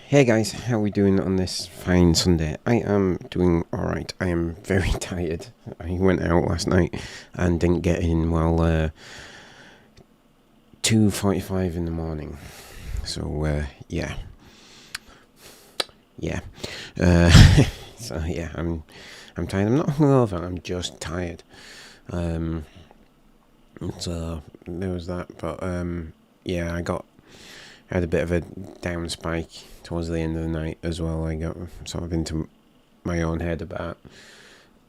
Hey guys, how are we doing on this fine Sunday? I am doing alright. I am very tired. I went out last night and didn't get in well 2:45 in the morning. So yeah. Yeah. Uh, so yeah, I'm tired. I'm not hungover, I'm just tired. So there was that, but yeah, I had a bit of a down spike towards the end of the night as well. I got sort of into my own head about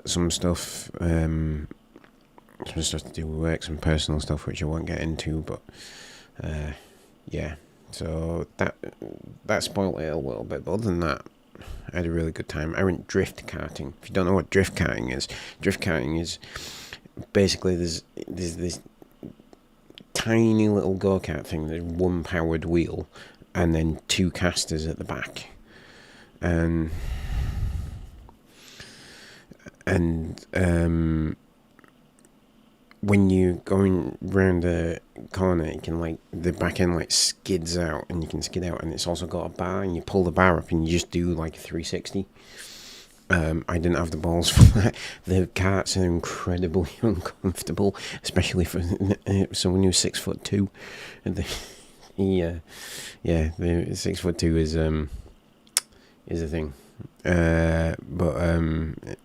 some stuff, some stuff to do with work, some personal stuff which I won't get into, but yeah. So that spoiled it a little bit, but other than that, I had a really good time. I went drift karting. If you don't know what drift karting is basically there's this tiny little go-kart thing. There's one powered wheel and then two casters at the back, and when you're going round a corner, you can the back end skids out, and you can skid out, and it's also got a bar, and you pull the bar up, and you just do like a 360. I didn't have the balls for that. The karts are incredibly uncomfortable, especially for someone who's 6'2". And the 6'2" is a thing. But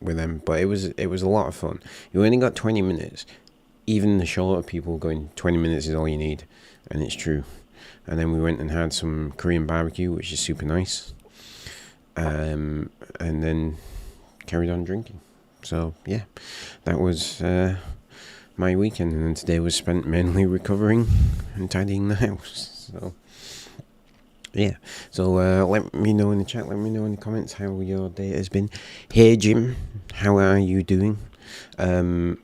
with them, but it was a lot of fun. You only got 20 minutes. Even the shorter people going 20 minutes is all you need, and it's true. And then we went and had some Korean barbecue, which is super nice. And then carried on drinking. So yeah, that was my weekend, and then today was spent mainly recovering and tidying the house. So yeah, so let me know in the chat, let me know in the comments how your day has been. Hey Jim, how are you doing? I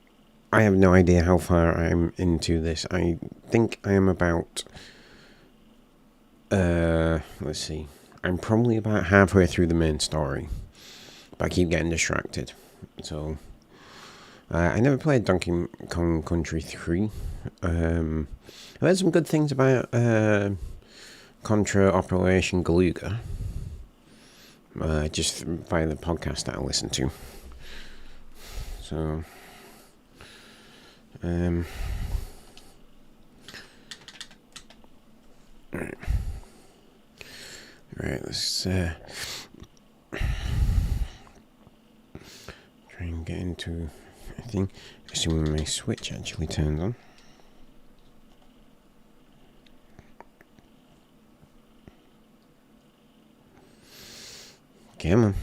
have no idea how far I'm into this. I think I am about let's see, I'm probably about halfway through the main story, but I keep getting distracted. So I never played Donkey Kong Country 3. I've heard some good things about Contra Operation Galuga, just by the podcast that I listen to. So right, let's try and get into a thing. Assuming my Switch actually turns on. Come on.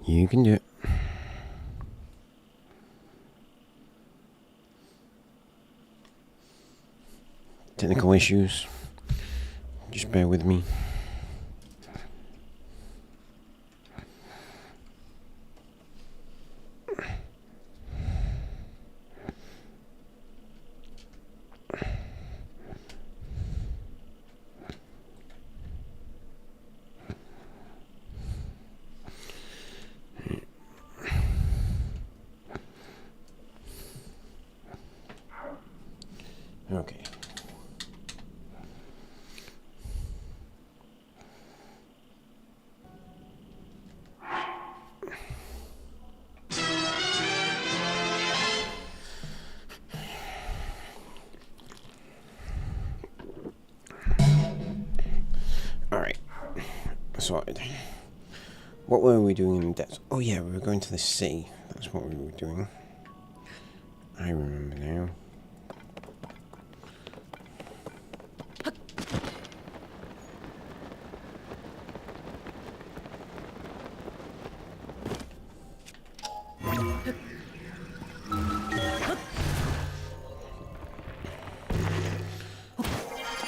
You can do it. Technical issues. Just bear with me. Okay. Alright. Sorted. What were we doing in the depths? Oh yeah, we were going to the sea. That's what we were doing. I remember now.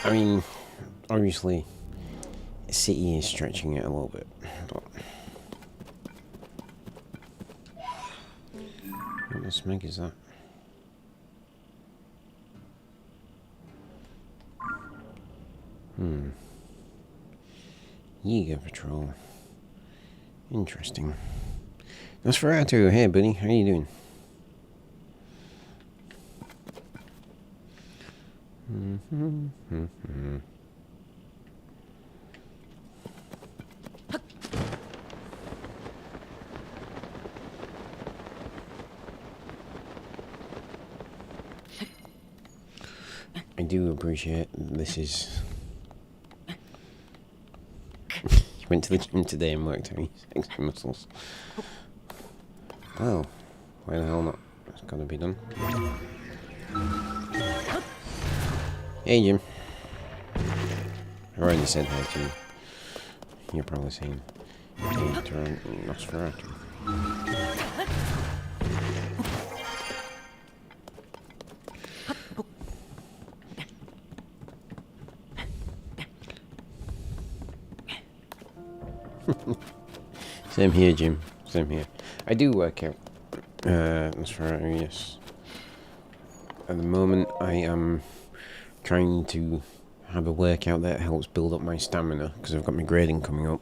I mean, obviously, City is stretching it a little bit, but what the smeg is that? Yiga Patrol. Interesting. Nosferatu, hey buddy, how you doing? I do appreciate this is... He went to the gym today and worked out his extra muscles. Well, why the hell not? That's gotta be done. Hey Jim. I already said hi to you. You're probably saying, hey, turn Nosferatu. Same here, Jim. Same here. I do work out. Nosferatu, yes. At the moment, I am trying to have a workout that helps build up my stamina, because I've got my grading coming up,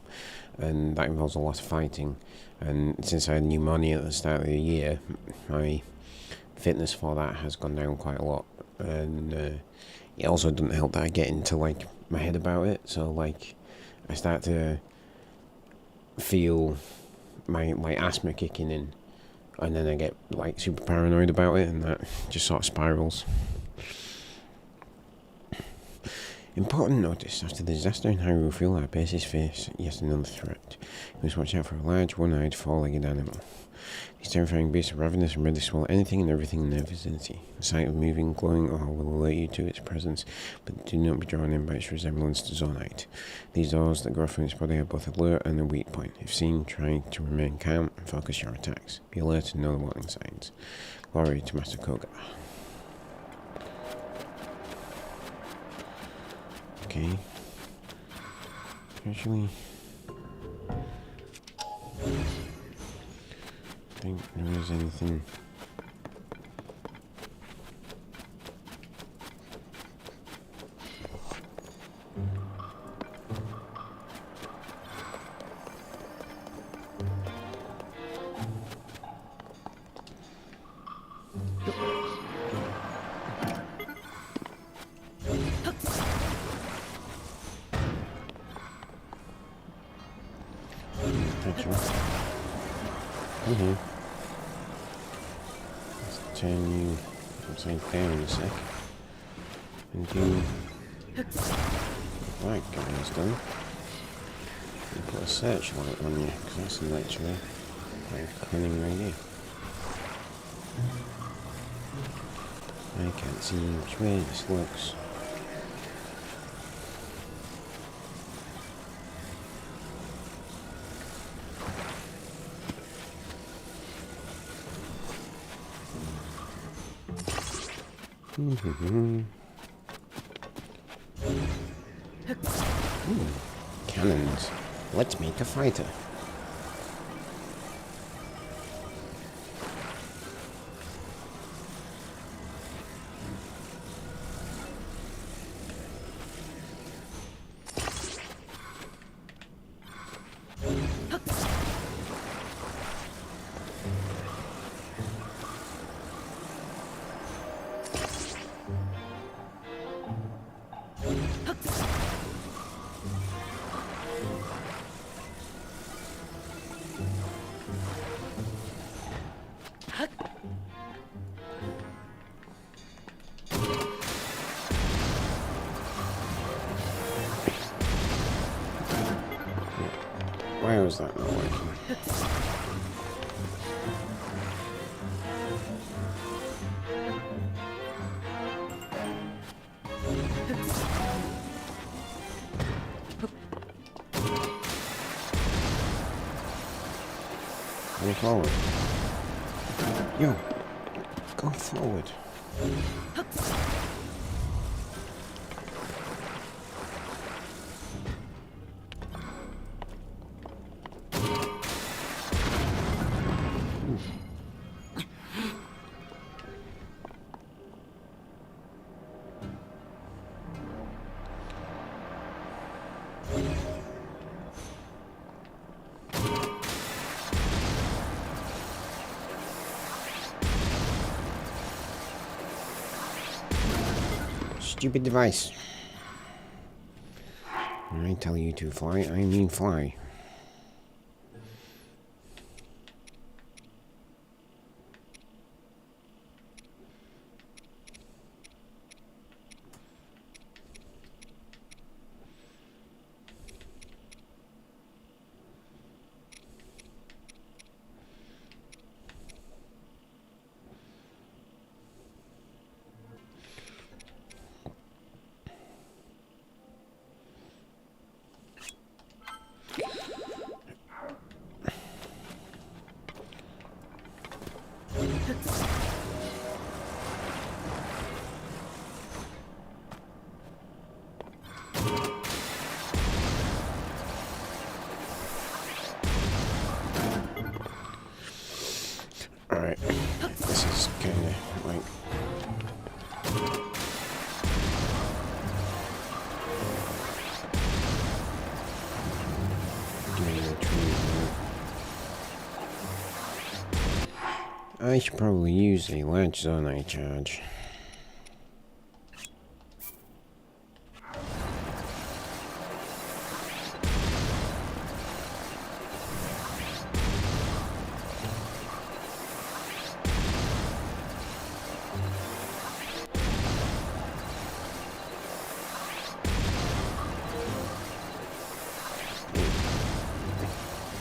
and that involves a lot of fighting. And since I had pneumonia at the start of the year, my fitness for that has gone down quite a lot. And it also doesn't help that I get into like my head about it. So like, I start to feel my asthma kicking in, and then I get like super paranoid about it, and that just sort of spirals. Important notice: after the disaster in Hyrule, feel our bases face yet another threat. We must watch out for a large, one-eyed, four-legged animal. These terrifying beasts are ravenous and ready to swallow anything and everything in their vicinity. The sight of moving, glowing ore will alert you to its presence, but do not be drawn in by its resemblance to Zonite. These ores that grow from its body are both a lure and a weak point. If seen, try to remain calm and focus your attacks. Be alert and know the warning signs. Glory to Master Koga. Okay. Actually, I think there is anything. Mm-hmm. Let's turn you upside down in a sec. And do that guy's done. And put a searchlight on you, because that's literally quite a cunning idea. I can't see which way this looks. Cannons. Let's make a fighter. Why was that not working? Go forward. Yo, go forward. stupid device. When I tell you to fly, I mean fly. Alright, this is kinda like... I should probably use a ledge Danarkage.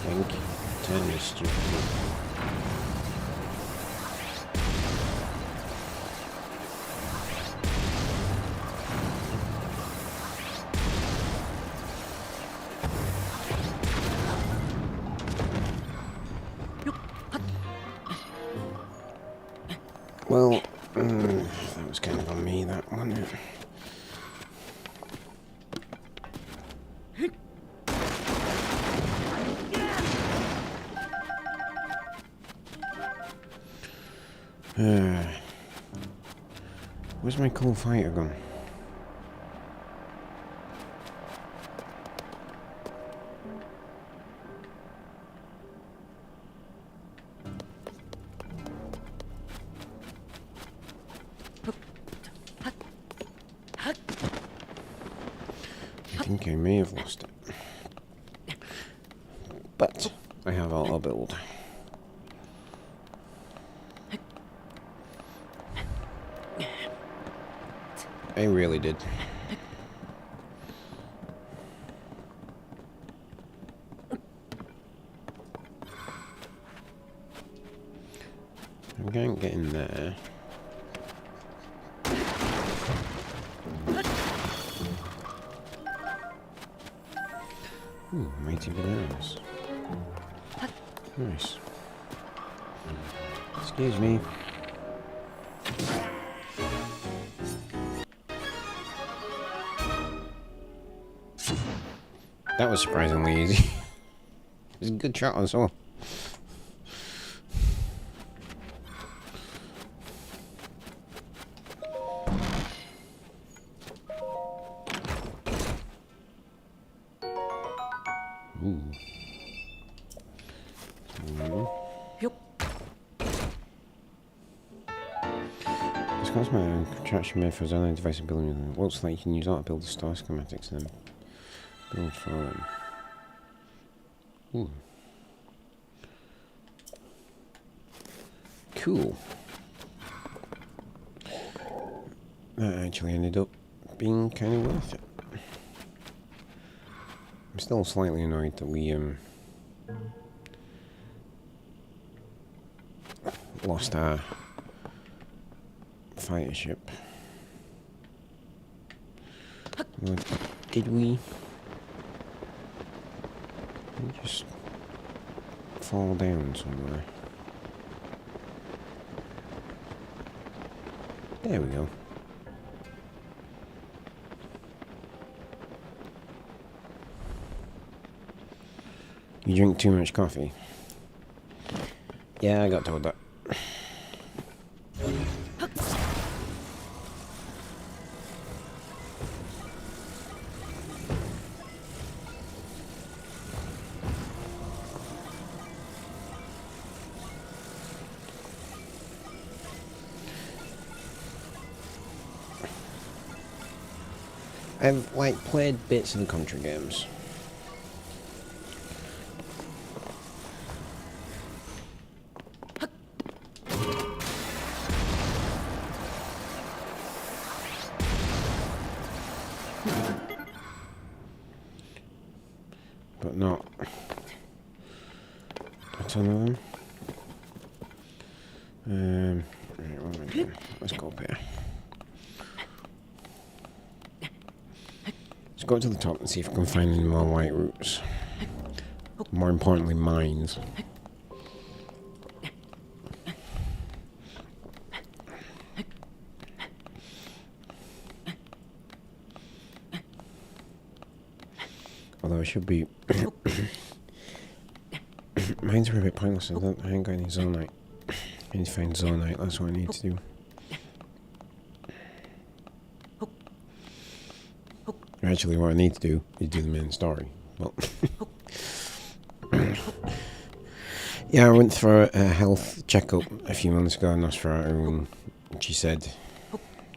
Thank you. 10 is stupid. Well, that was kind of on me, that one. Where's my cool fighter gone? I think I may have lost it. But I have auto build. I really did. I can't get in there. Ooh, mighty bananas. Nice. Excuse me. That was surprisingly easy. It was a good shot as well. Ooh. Discuss my contraction made for Zelda device and building. It looks like you can use auto build the star schematics and then build for them. Ooh. Cool. That actually ended up being kind of worth it. I'm still slightly annoyed that we lost our fighter ship. Or did we? Did we just fall down somewhere? There we go. You drink too much coffee. Yeah, I got told that. I've like played bits of the Contra games. But not a ton of them. Right, what am I doing? Let's go up here. Let's go to the top and see if we can find any more white roots. More importantly, mines. Although it should be... Mines are a bit pointless. I ain't got any zonite. I need to find zonite, that's what I need to do. Actually, what I need to do is do the main story. Well, yeah, I went for a health checkup a few months ago in Nosferatu, and she said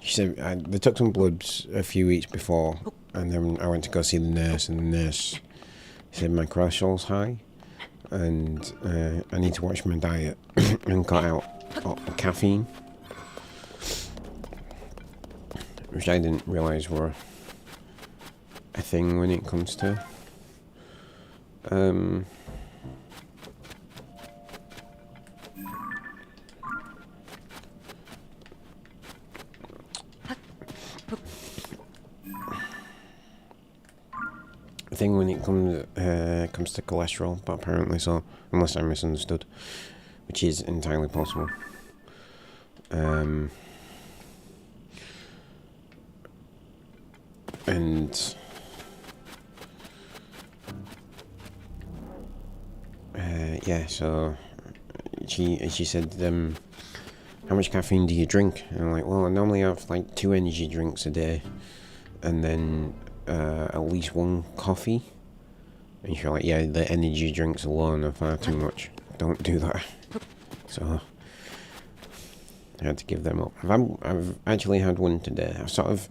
they took some bloods a few weeks before, and then I went to go see the nurse, and the nurse said my cholesterol's high, and I need to watch my diet and cut out caffeine, which I didn't realise were a thing when it comes to comes to cholesterol, but apparently so, unless I misunderstood, which is entirely possible. And yeah, so she said, how much caffeine do you drink? And I'm like, well, I normally have like 2 energy drinks a day, and then at least 1 coffee. And she's like, yeah, the energy drinks alone are far too much. Don't do that. So I had to give them up. I've actually had one today. I've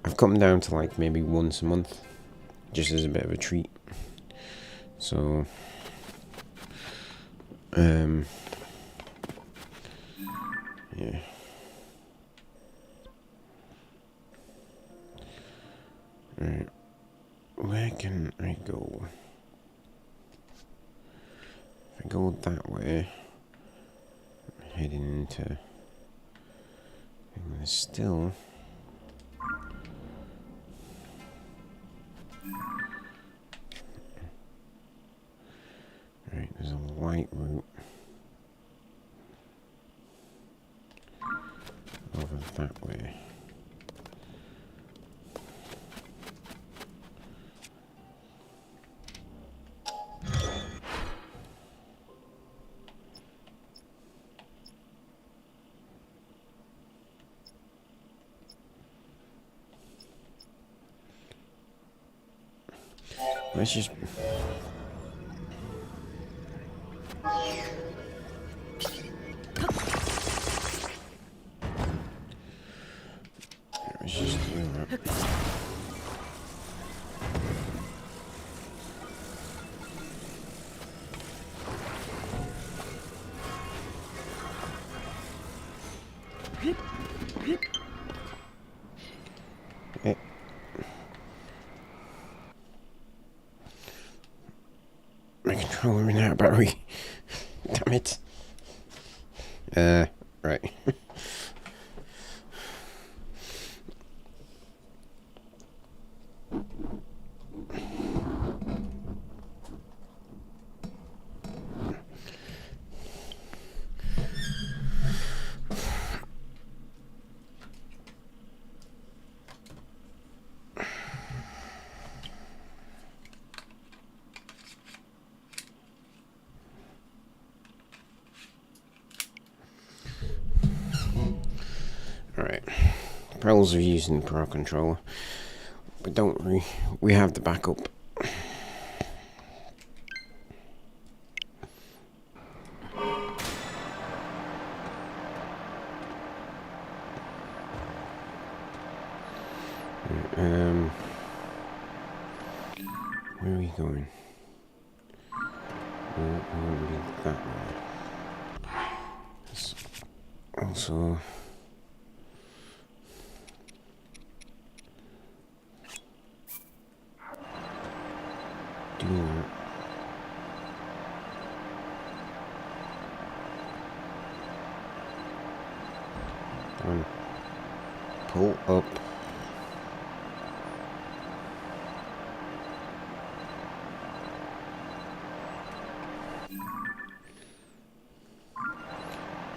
cut them down to like maybe once a month, just as a bit of a treat. So yeah. Right. Where can I go? If I go that way, I'm heading into... And there's still... Right, there's a white route over that way. Let's just... Let's just do that. My controller ran out of battery. Damn it. Right. Alright. Pros are using Pro Controller. But don't worry, we have the backup. Where are we going? We won't be that way. It's also do that. Done. Pull up.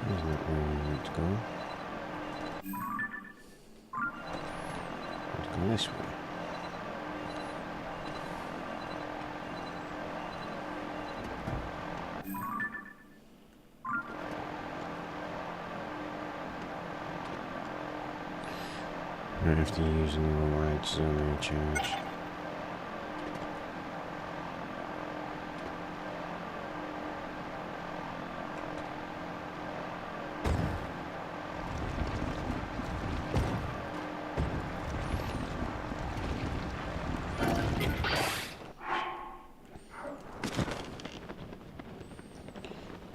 Isn't that where we need to go? Let's go this way. I have to use another wide zone recharge.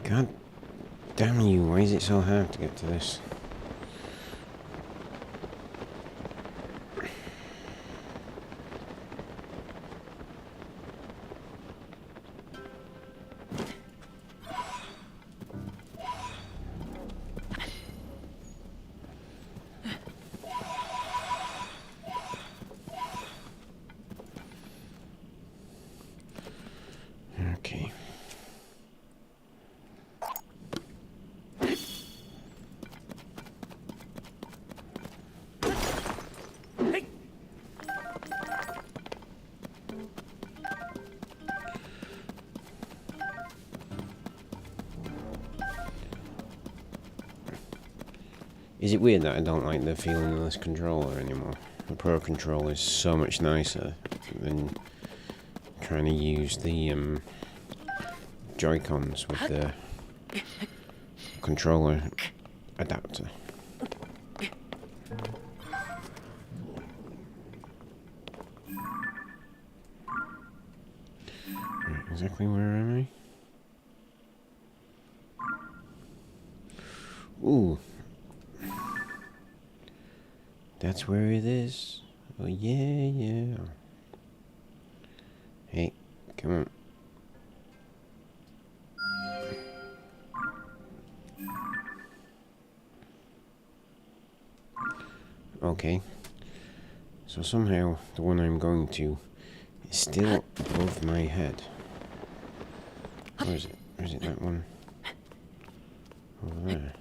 God damn you, why is it so hard to get to this? Okay. Is it weird that I don't like the feeling of this controller anymore? The Pro controller is so much nicer than trying to use the Joy-Cons with the controller adapter. Right, exactly where am I? Ooh. That's where it is. Oh yeah, yeah. Hey, come on. Okay. So somehow the one I'm going to is still above my head. Where is it? Where is it, that one? Over there.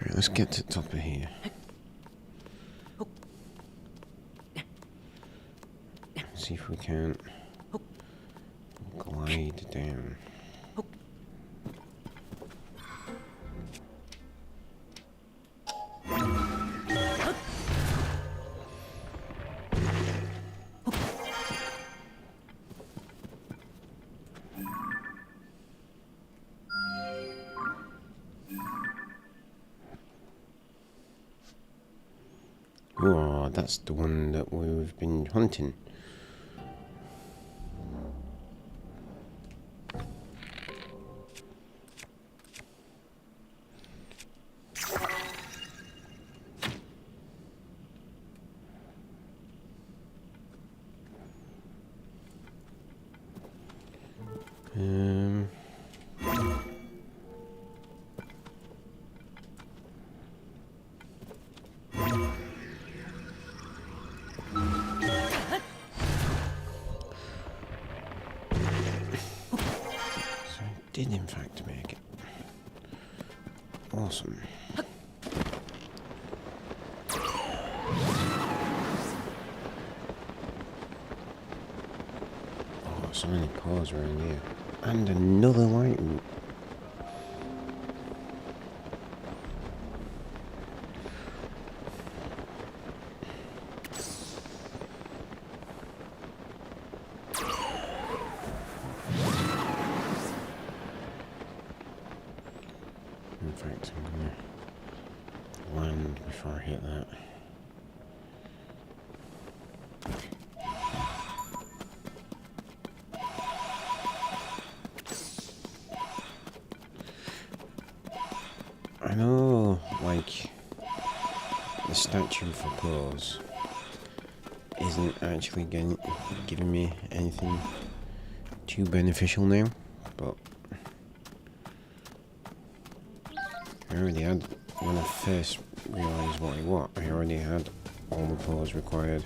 Right, let's get to the top of here. See if we can glide down. Oh, that's the one that we've been hunting. Did in fact make it. Awesome. Oh, so many paws around here. And another white root. In fact, I'm gonna hit that. I know, like, the statue for pose isn't actually giving me anything too beneficial now, but I already had, when I first realised what I already had all the pose required.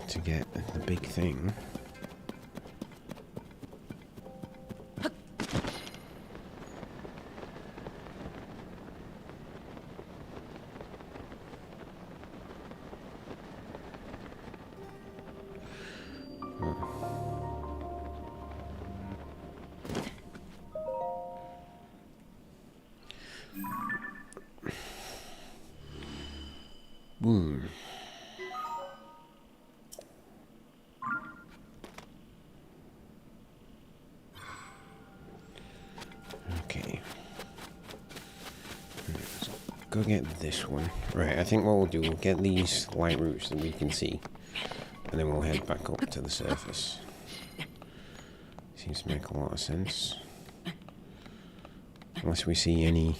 To get the big thing. Boom. Okay. Let's go get this one. Right, I think what we'll do, we'll get these light routes that we can see, and then we'll head back up to the surface. Seems to make a lot of sense. Unless we see any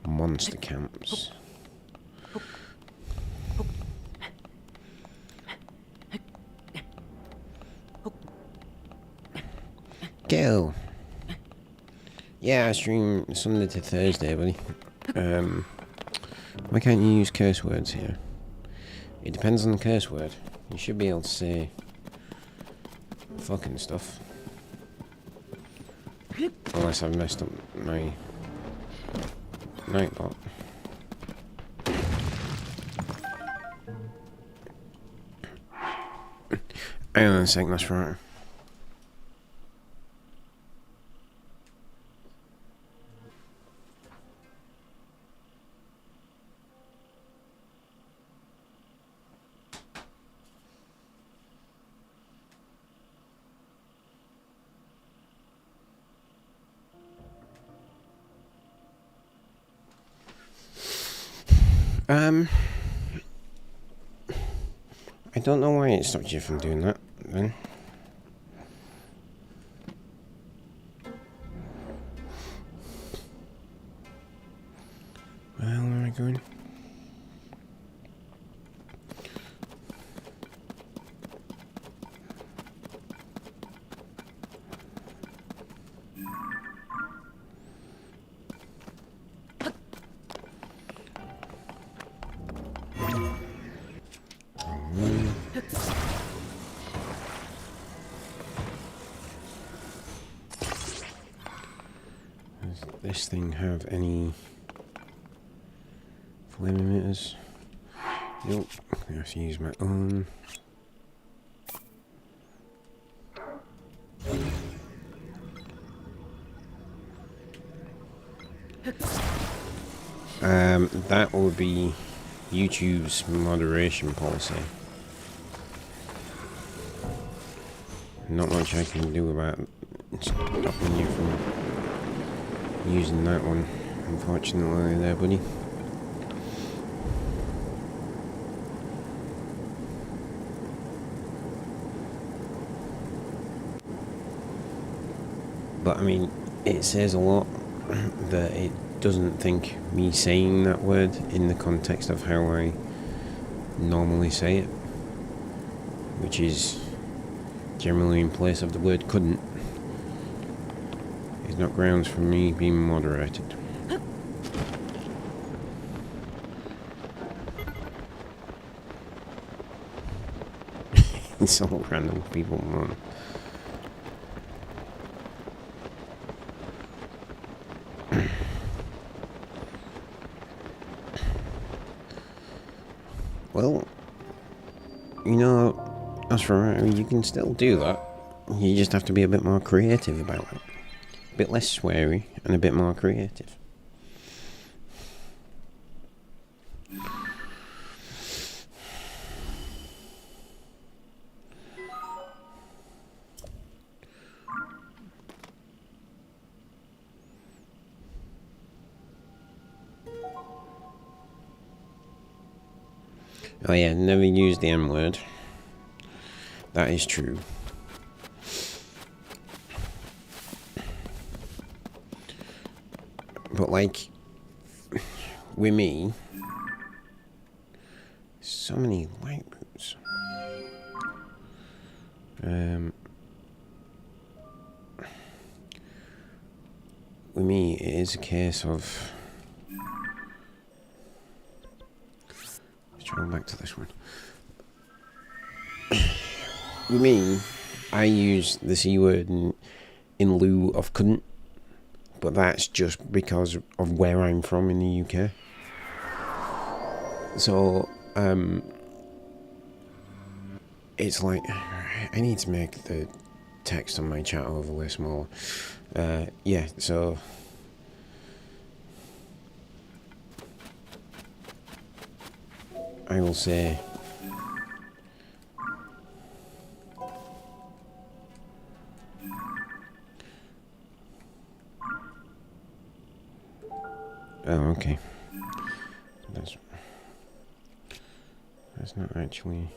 monster camps. Go! Yeah, I stream Sunday to Thursday, buddy. Why can't you use curse words here? It depends on the curse word. You should be able to say fucking stuff. Unless I've messed up my nightbot. Hang on a sec, that's right. I don't know why it stopped you from doing that, then. Where am I going? Does this thing have any flame emitters? Nope. I have to use my own. That would be YouTube's moderation policy. Not much I can do about stopping you from using that one, unfortunately there, buddy. But I mean, it says a lot that it doesn't think me saying that word in the context of how I normally say it, which is generally in place of the word couldn't, is not grounds for me being moderated. It's all random people, man. Well, you know, that's right. I mean, you can still do that. You just have to be a bit more creative about it. A bit less sweary and a bit more creative. Oh yeah, never use the M word. That is true. But like, with me, so many light boots. With me, it is a case of. Let's try back to this one. With me, I use the C word in lieu of couldn't, but that's just because of where I'm from in the UK. So, it's like, I need to make the text on my chat overlay smaller. Yeah, so I will say oh, okay. That's not actually.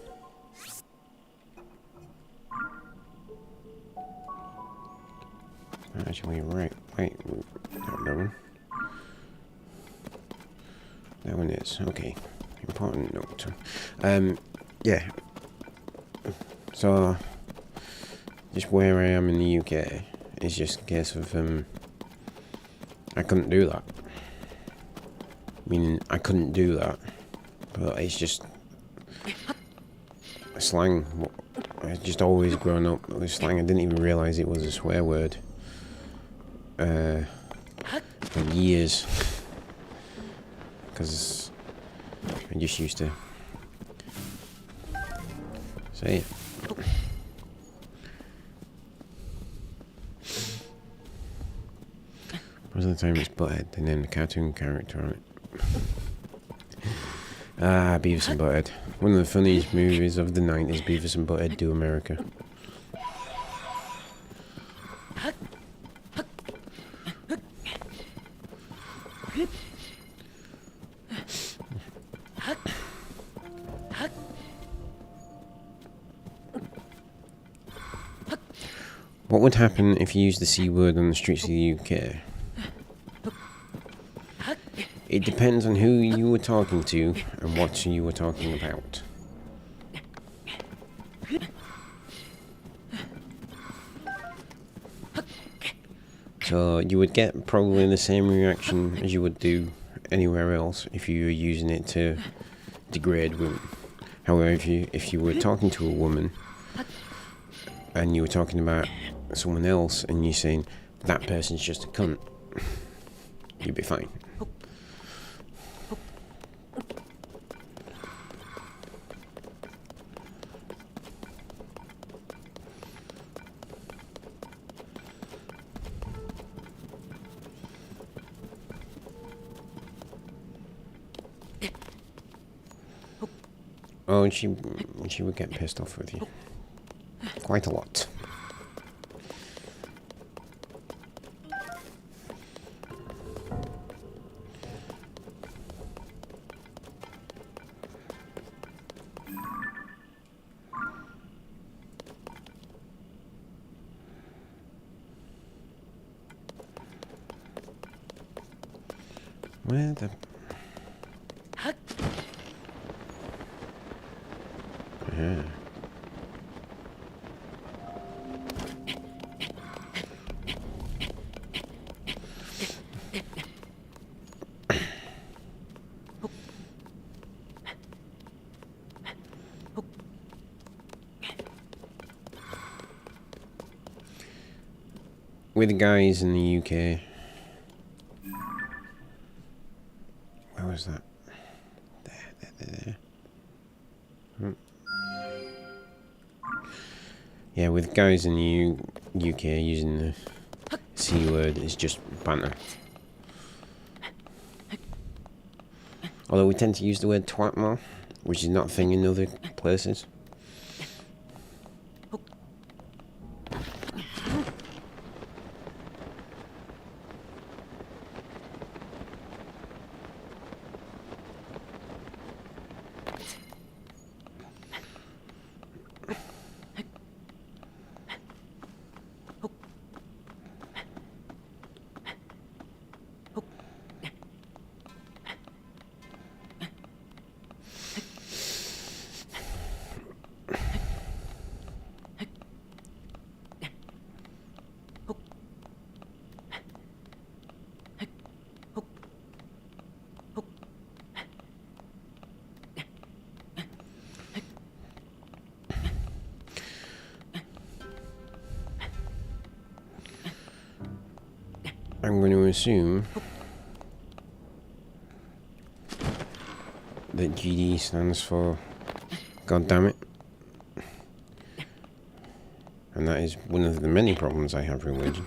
Not actually right. Wait, not that one. That one is okay. Important note. Yeah. So, just where I am in the UK is just a case of I couldn't do that. Meaning I couldn't do that, but it's just slang. I've just always grown up with slang. I didn't even realise it was a swear word for years, because I just used to say it. Most of the time it's Butthead. They named the cartoon character on it. Beavis and Butthead. One of the funniest movies of the 90s, Beavis and Butthead Do America. What would happen if you used the C word on the streets of the UK? It depends on who you were talking to and what you were talking about. So you would get probably the same reaction as you would do anywhere else if you were using it to degrade women. However, if you were talking to a woman and you were talking about someone else and you're saying that person's just a cunt, you'd be fine. Oh, and she would get pissed off with you. Quite a lot. Where the... Yeah. With the guys in the UK... Where was that? There. Yeah, with guys in the UK using the C word, it's just banter. Although we tend to use the word twat more, which is not a thing in other places. I'm going to assume that GD stands for God damn it. And that is one of the many problems I have with religion.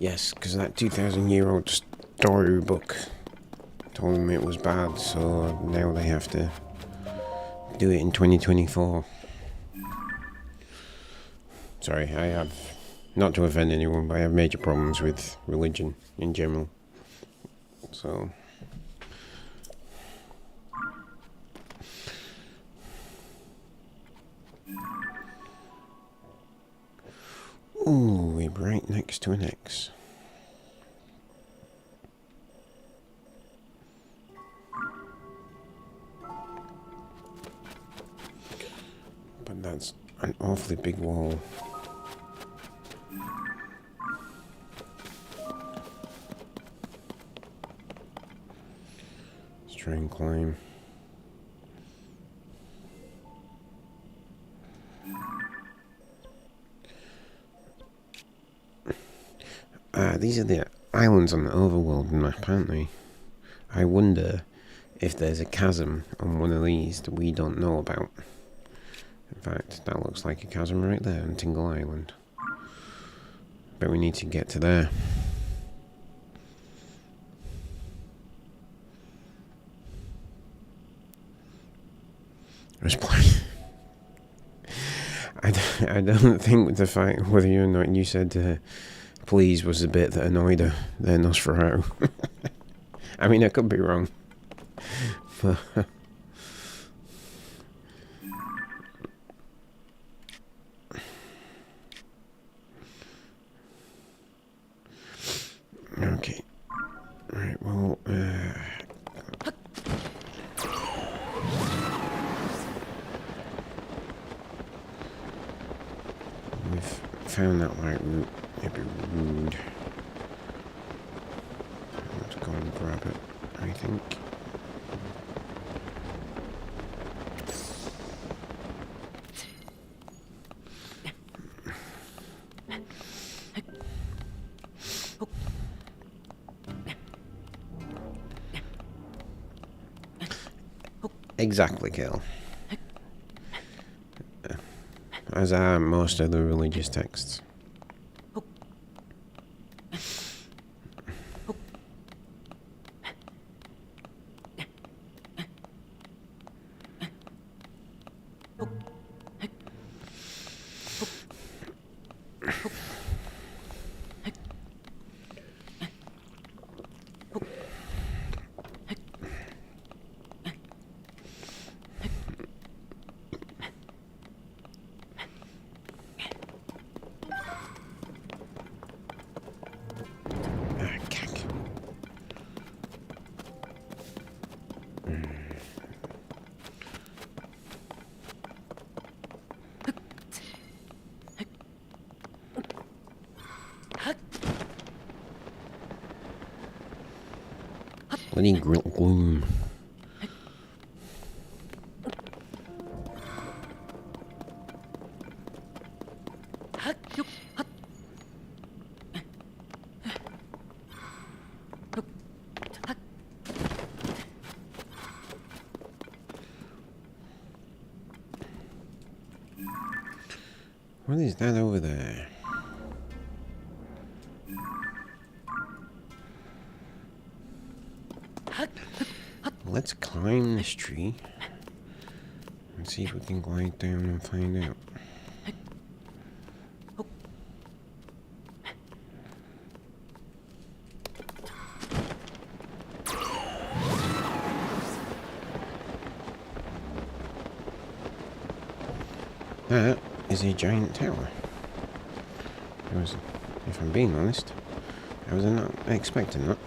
Yes, because that 2,000-year-old storybook told them it was bad, so now they have to do it in 2024. Sorry, I have, not to offend anyone, but I have major problems with religion in general. So... Ooh, we're right next to an X. But that's an awfully big wall. Let's try and climb. These are the islands on the overworld map, aren't they? I wonder if there's a chasm on one of these that we don't know about. In fact, that looks like a chasm right there on Tingle Island. But we need to get to there. I don't think with the fact whether or not you said please was the bit that annoyed her, then Nosferatu. I mean, I could be wrong. But okay. Right, well, we've found that right route. It'd be rude to go and grab it, I think. Exactly, Kel. As are most of the religious texts. Bloody gloom. What is that over there? Let's climb this tree and see if we can glide down and find out. That is a giant tower. If I'm being honest, I was not expecting that.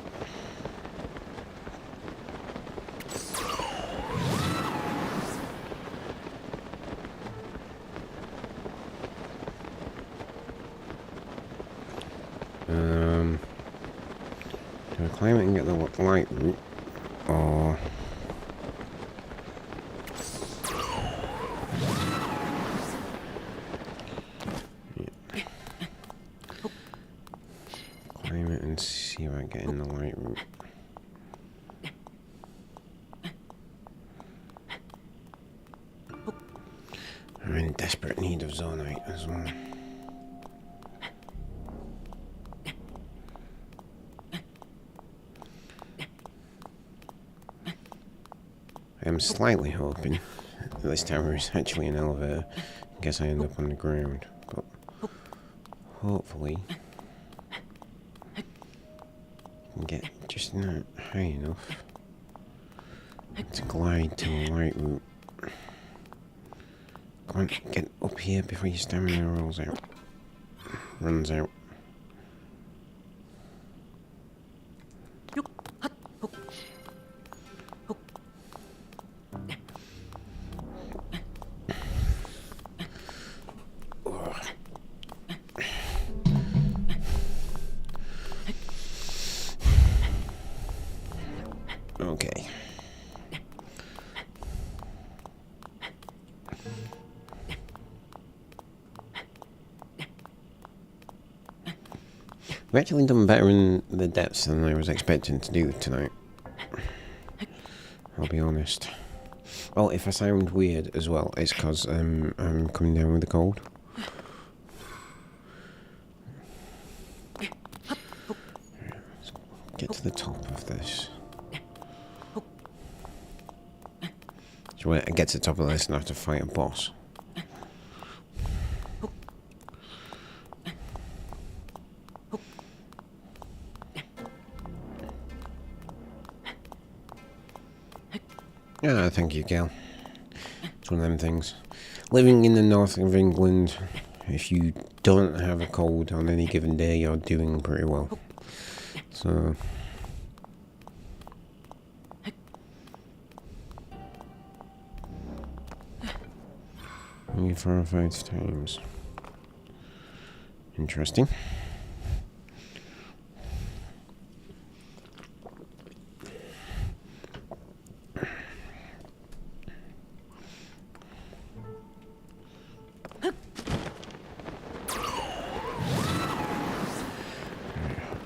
climb it and get the light route, or... Yeah. Climb it and see if I get in the light route. I'm in desperate need of Zonite as well. I'm slightly hoping that this tower is actually an elevator. I guess I end up on the ground, but hopefully I can get just not high enough to glide to the right route. Come on, get up here before your stamina runs out. Okay. We've actually done better in the depths than I was expecting to do tonight. I'll be honest. Well, if I sound weird as well, it's because I'm coming down with a cold. Let's get to the top of this. So when I get to the top of this and I have to fight a boss. Yeah, thank you, Gail. It's one of them things. Living in the north of England, if you don't have a cold on any given day, you're doing pretty well. So... only 4 or 5 times. Interesting.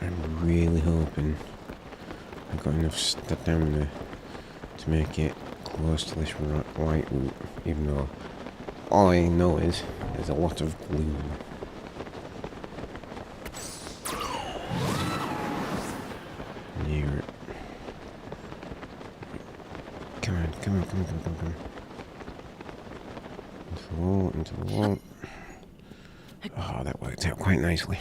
I'm really hoping I've got enough stuff down there to make it close to this light route, even though all I know is there's a lot of gloom. Near it. Come on, come on, come on, come on, come on. Into the wall, into the wall. Oh, that worked out quite nicely.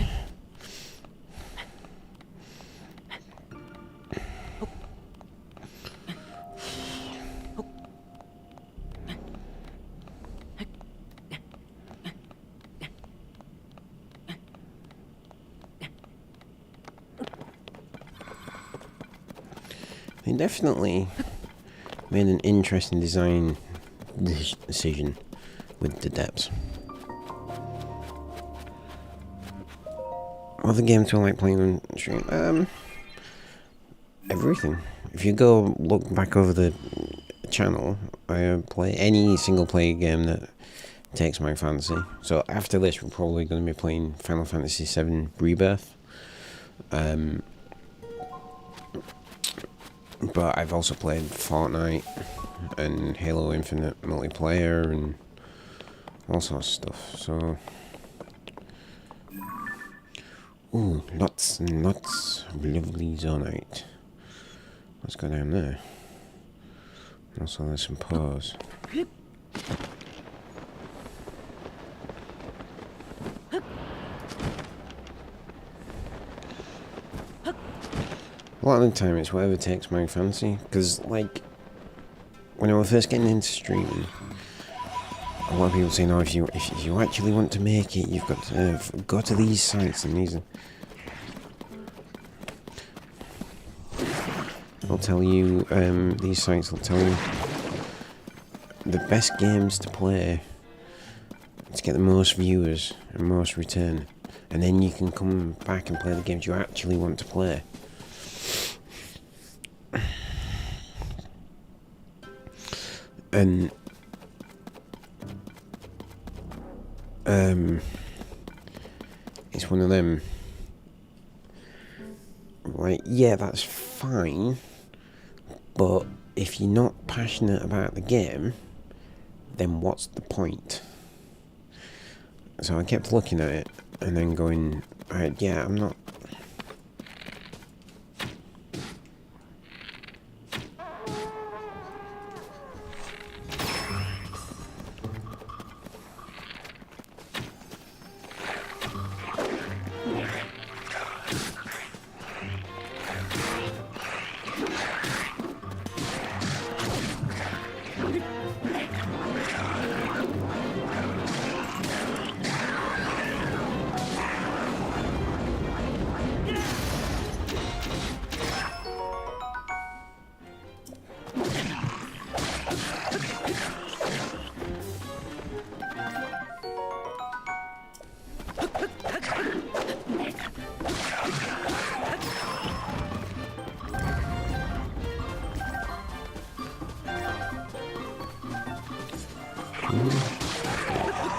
They definitely made an interesting design decision with the depths. Other games I like playing on stream, everything. If you go look back over the channel, I play any single player game that takes my fancy. So after this, we're probably going to be playing Final Fantasy VII Rebirth. But I've also played Fortnite and Halo Infinite multiplayer and all sorts of stuff, so... ooh, lots and lots of lovely Zonite. Let's go down there. Also, there's some pause. A lot of the time it's whatever takes my fancy, because like when I was first getting into streaming, a lot of people say, no, if you actually want to make it, you've got to go to these sites and these. They'll tell you, these sites will tell you the best games to play to get the most viewers and most return, and then you can come back and play the games you actually want to play. And it's one of them. Like, yeah, that's fine, but if you're not passionate about the game, then what's the point? So I kept looking at it and then going, right, yeah, I'm not.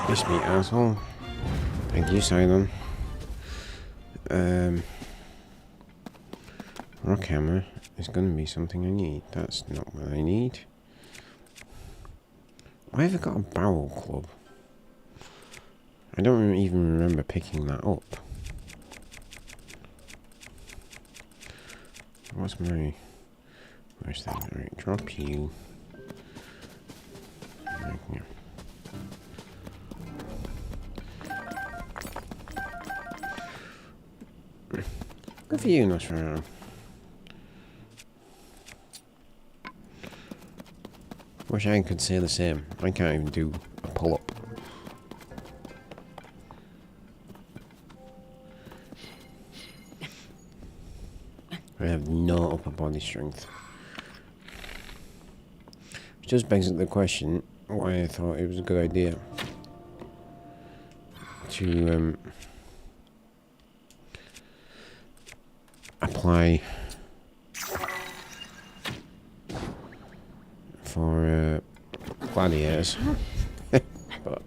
Miss me, asshole. Thank you, Simon. Rock hammer is going to be something I need. That's not what I need. Why have I got a barrel club? I don't even remember picking that up. What's my... Where's that? Right, drop you. Right here. Good for you, Nosferatu. Wish I could say the same. I can't even do a pull-up. I have no upper body strength. Which just begs the question why I thought it was a good idea to apply for gladiators. But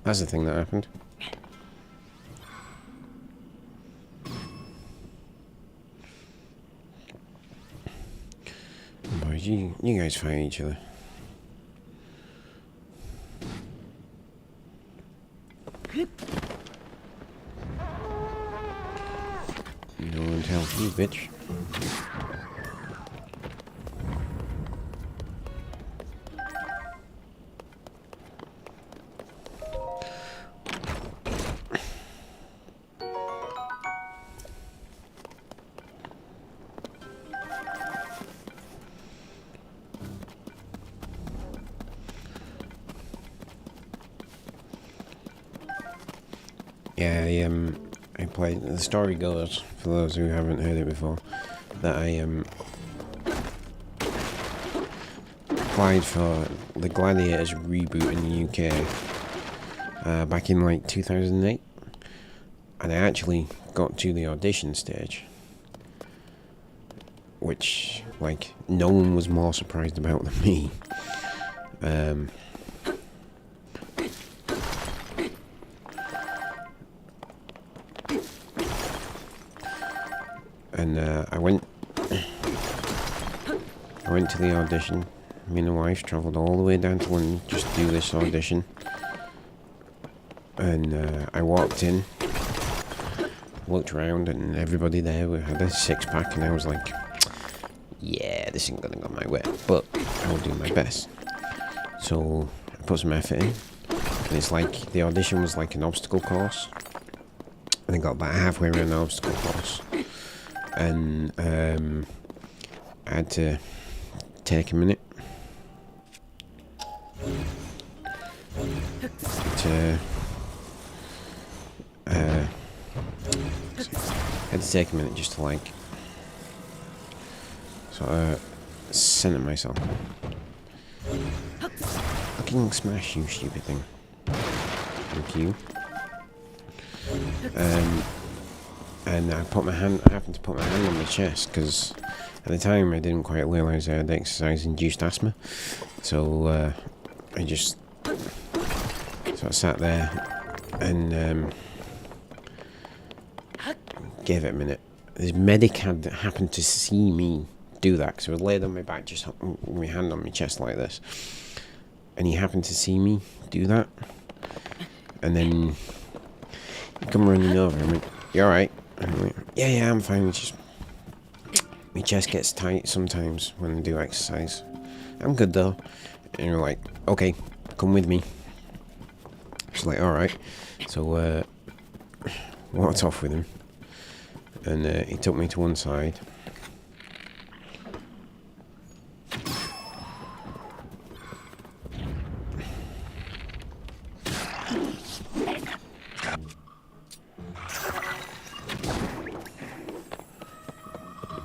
that's the thing that happened. Boys, you guys fight each other. No one tells you, bitch. Yeah, I played. The story goes, for those who haven't heard it before, that I applied for the Gladiators reboot in the UK back in like 2008, and I actually got to the audition stage, which like no one was more surprised about than me. And I went to the audition. Me and the wife travelled all the way down to London just to do this audition. And I walked in, looked around, and everybody there had a six-pack, and I was like, yeah, this isn't gonna go my way, but I will do my best. So I put some effort in, and it's like the audition was like an obstacle course, and I got about halfway around the obstacle course. And I had to take a minute to just to like sort of center myself. Fucking smash, you stupid thing. Thank you. And I happened to put my hand on my chest, because at the time I didn't quite realise I had exercise-induced asthma. So I just sort of sat there and gave it a minute. This medic had happened to see me do that, because I was laid on my back, just with my hand on my chest like this, and he happened to see me do that, and then he come running over and went, "You alright?" And I went, yeah, I'm fine. It's just my chest gets tight sometimes when I do exercise. I'm good though. And you're like, "Okay, come with me." She's like, "Alright." So walked off with him, and he took me to one side.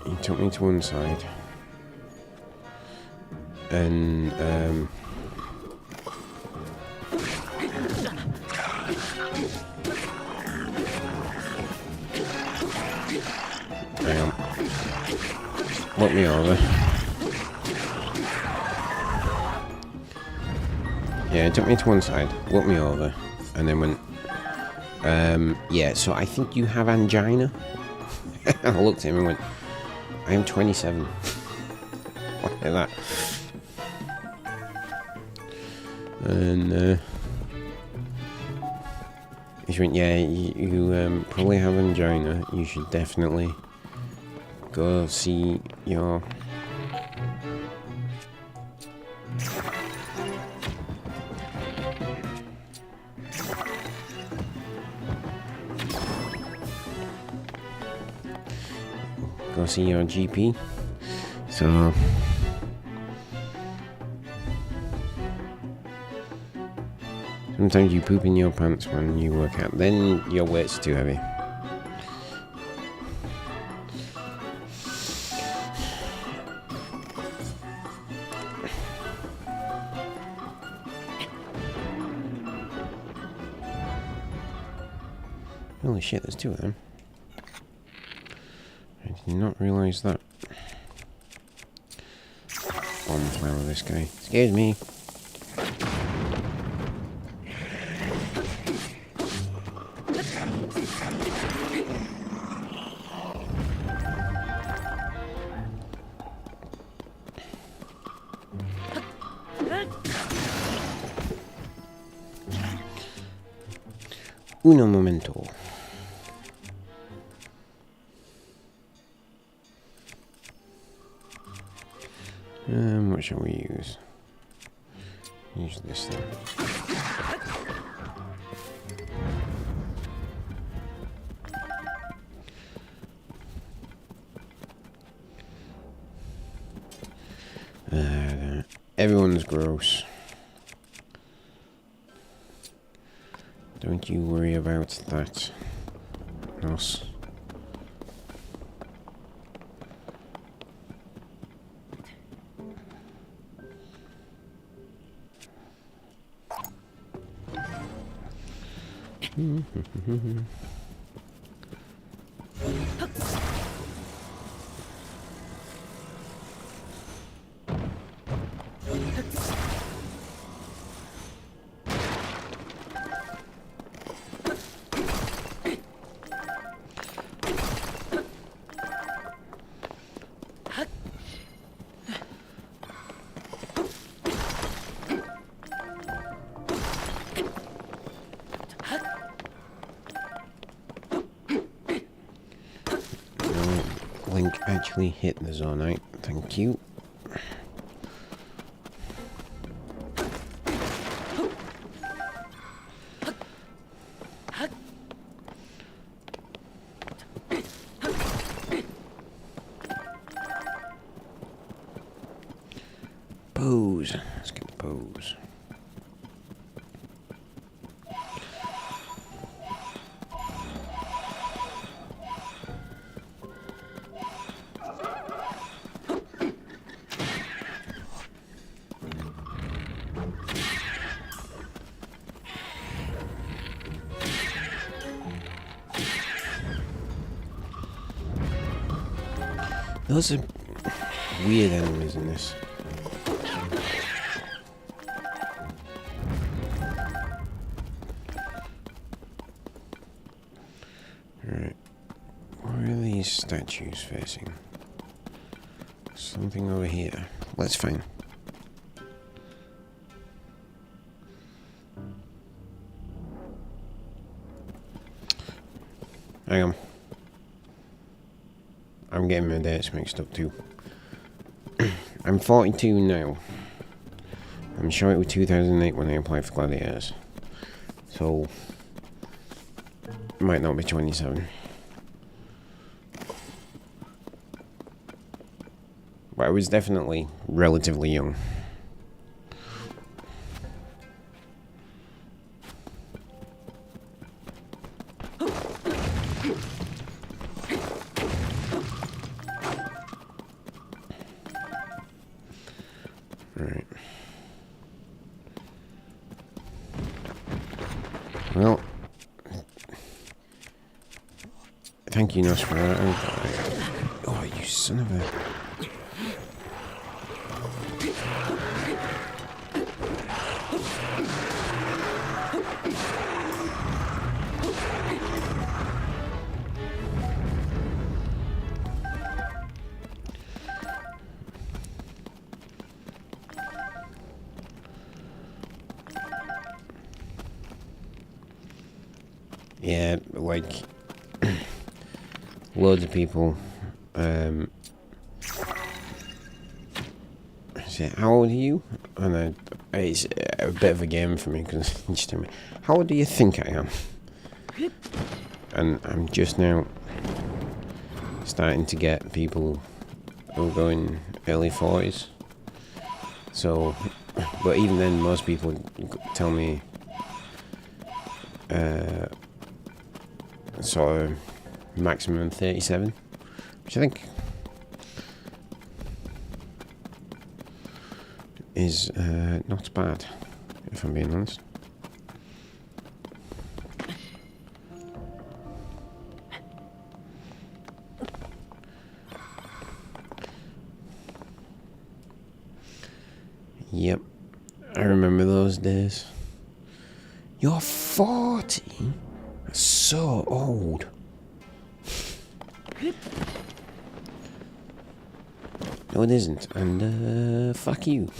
He took me to one side, and hang on, looked me over. Yeah, he took me to one side, looked me over, and then went, yeah, so I think you have angina. I looked at him and went, "I am 27. Like that. And he went, "Yeah, you probably have angina. You should definitely go see your..." Go see your GP. So sometimes you poop in your pants when you work out, then your weight's too heavy. Holy shit, there's two of them. I did not realise that. Bomb flower, this guy. Excuse me. Uno momento. What shall we use? Use this thing. Everyone's gross. Don't you worry about that, Nos. Link actually hit the zonite. Thank you. Pose. Let's get the pose. Those are weird enemies in this. statues facing? Something over here. Let's find. Hang on. I'm getting my dates mixed up too. I'm 42 now. I'm sure it was 2008 when I applied for Gladiators. So, might not be 27. But I was definitely relatively young. Right. Well, thank you, Nosferatu. Oh, you son of a... Yeah, like, loads of people, say, how old are you? And it's a bit of a game for me, because just tell me, how old do you think I am? And I'm just now starting to get people who are going early 40s. So, but even then, most people tell me, sort of maximum 37, which I think is not bad, if I'm being honest. Yep, I remember those days. You're 40? That's so old. No, it isn't. And, fuck you.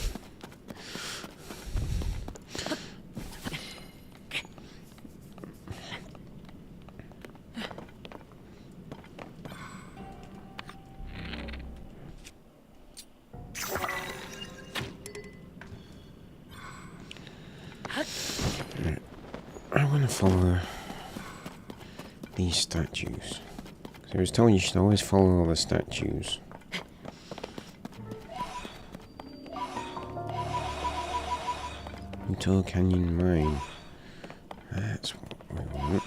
I want to follow these statues. I was told you should always follow all the statues. Utah Canyon Mine. That's what we want.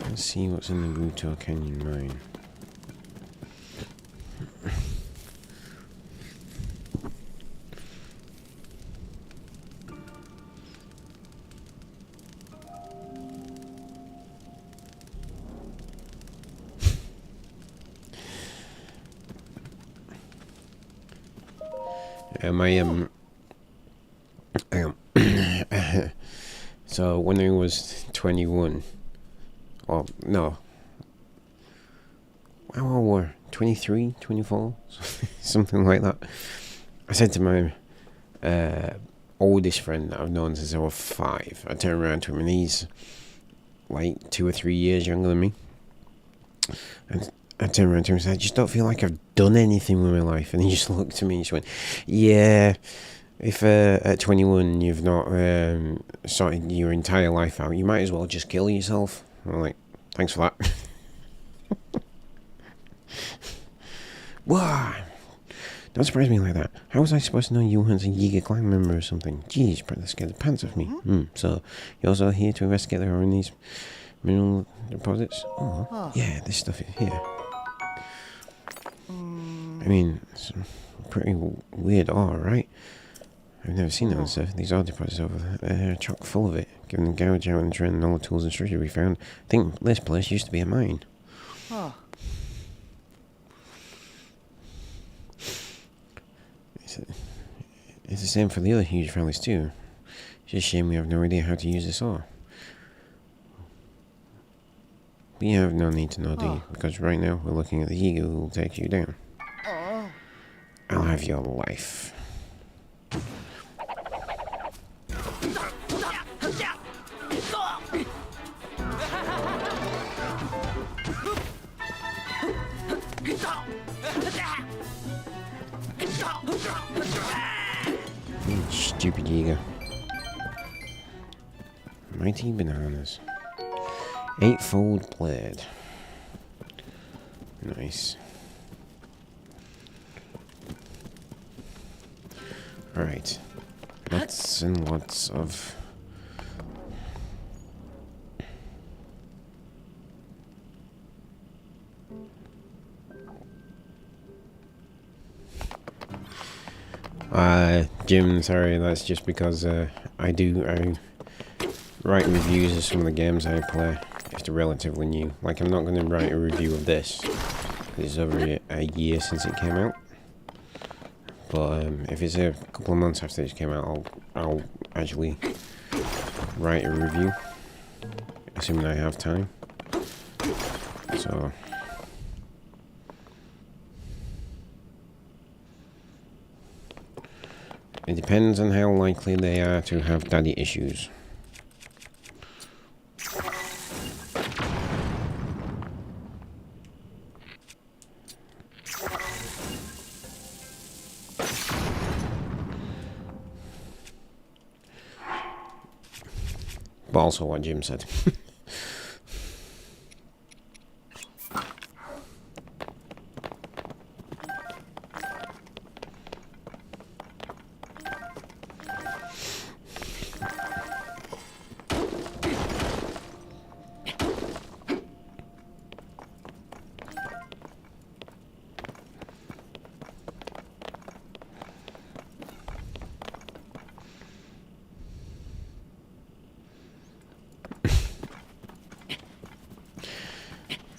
Let's see what's in the Utah Canyon Mine. So when I was 21, or no, how old were 23, 24, something like that. I said to my oldest friend that I've known since I was 5, I turned around to him and he's like 2 or 3 years younger than me. And I turned around to him and said, I just don't feel like I've done anything with my life. And he just looked at me and just went, yeah, if at 21 you've not sorted your entire life out, you might as well just kill yourself. I'm like, thanks for that. Wow, don't surprise me like that. How was I supposed to know you weren't a Yiga clan member or something? Jeez, that scared the pants off me. So, you're also here to investigate the in these mineral deposits? Oh, yeah, this stuff is here. I mean, it's pretty weird ore, right? I've never seen that on stuff. These ore deposits over there, chock full of it. Given the gouge out and trend and all the tools and structure we found, I think this place used to be a mine. Oh. It's the same for the other huge valleys too. It's just a shame we have no idea how to use this ore. We have no need to know, D, because right now we're looking at the eagle who will take you down. I'll have your life. Stupid eagle. Mighty bananas. Eightfold blade. Nice. Alright. Lots and lots of... Jim, sorry, that's just because I write reviews of some of the games I play if they're relatively new. Like, I'm not going to write a review of this. It's over a year since it came out. But if it's a couple of months after it came out, I'll actually write a review, assuming I have time. So... it depends on how likely they are to have daddy issues. But also what Jim said.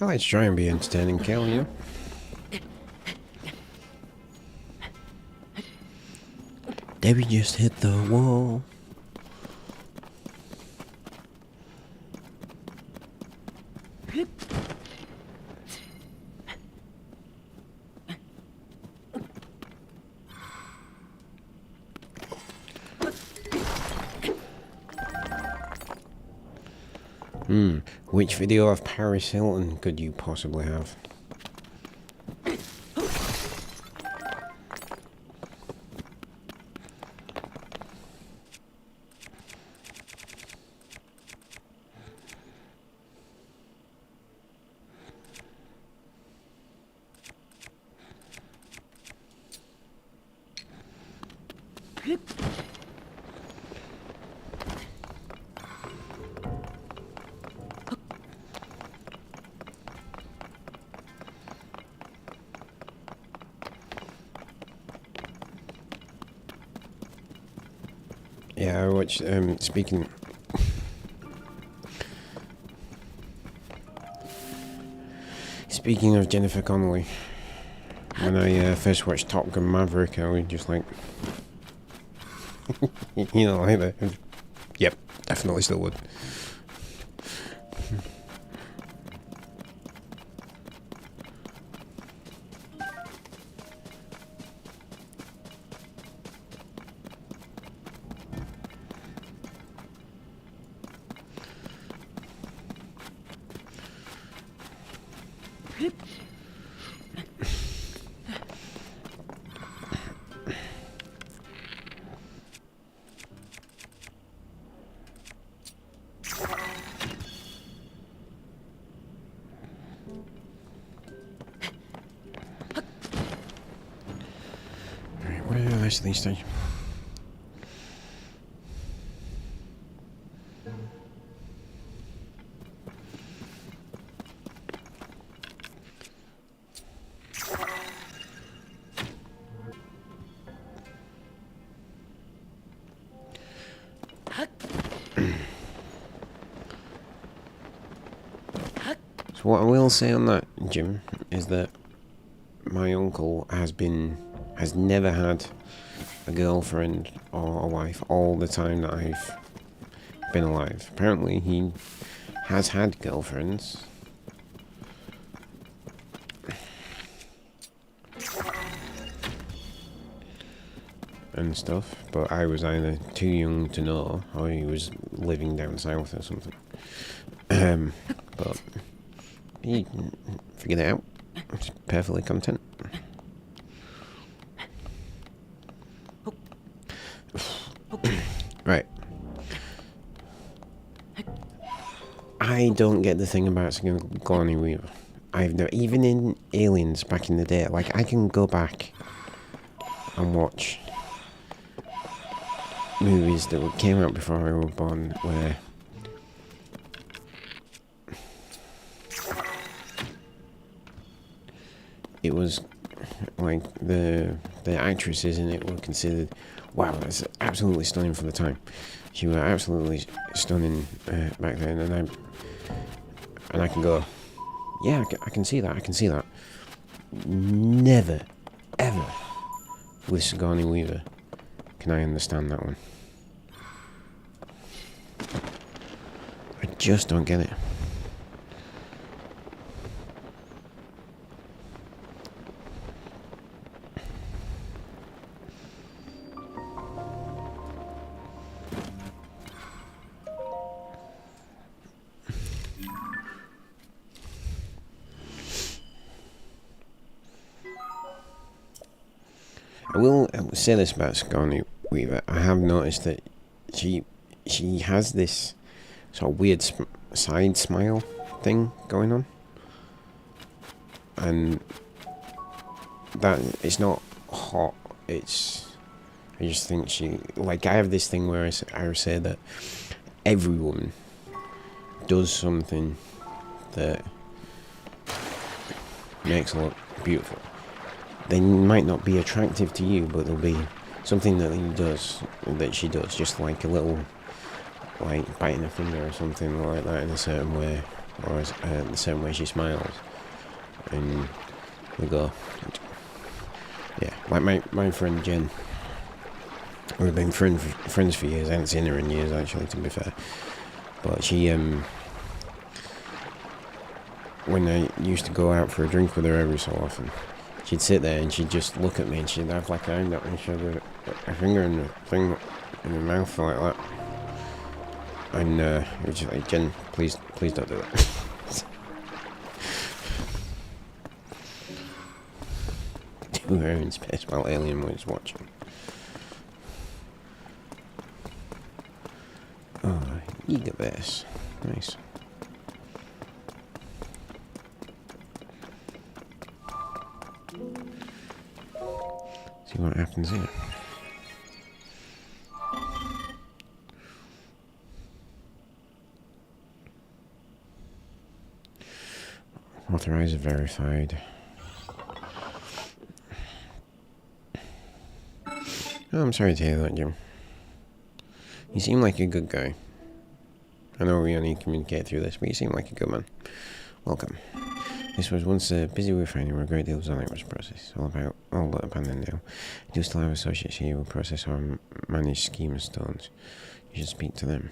I like to try and be entertaining, Kel, you know? Debbie just hit the wall. Which video of Paris Hilton could you possibly have? Yeah, I watched, speaking of Jennifer Connelly, when I first watched Top Gun Maverick, I was just like, you know, like that. Yep, definitely still would. What are the rest of these things? what I will say on that, Jim, is that my uncle has never had a girlfriend or a wife all the time that I've been alive. Apparently he has had girlfriends. And stuff, but I was either too young to know, or he was living down south or something. But he figured it out. He's perfectly content. Right. I don't get the thing about Sigourney Weaver. I've never, even in Aliens back in the day, like I can go back and watch movies that came out before I was born where it was like the actresses in it were considered, wow, that's absolutely stunning for the time. She was absolutely stunning back then, and I can go, yeah, I can see that, I can see that. Never, ever, with Sigourney Weaver, can I understand that one. I just don't get it. I will say this about Sigourney Weaver. I have noticed that she has this sort of weird side smile thing going on, and that it's not hot. I just think I have this thing where I say that every woman does something that makes her look beautiful. They might not be attractive to you, but there'll be something that she does, just like a little, like biting a finger or something like that in a certain way, or the certain way she smiles, and we go, yeah. Like my friend Jen, we've been friends for years. I haven't seen her in years, actually, to be fair. But she, when I used to go out for a drink with her every so often, she'd sit there and she'd just look at me and she'd have like her hand up and she'd have a finger in her mouth like that. And it was just like, Jen, please don't do that. To her in space while Alien was watching. Oh, eager this. Nice. See what happens here. Authorizer verified. Oh, I'm sorry to hear that, Jim. You seem like a good guy. I know we only communicate through this, but you seem like a good man. Welcome. This was once a busy refinery where a great deal of Zelda was processed. All but abandoned now. I do still have associates here who process or manage schema stones. You should speak to them.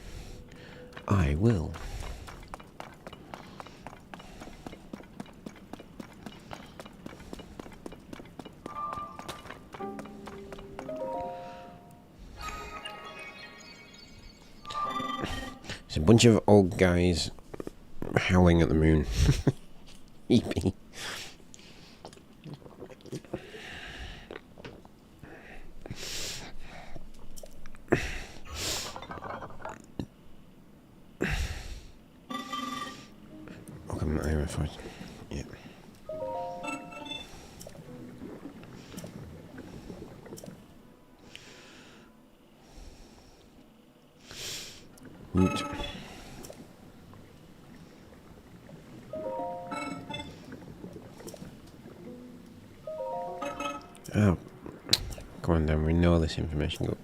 I will. It's a bunch of old guys howling at the moon. Eepy. Welcome to Area 4. Yeah. Root. Oh, come on, Dan, we know this information. Go.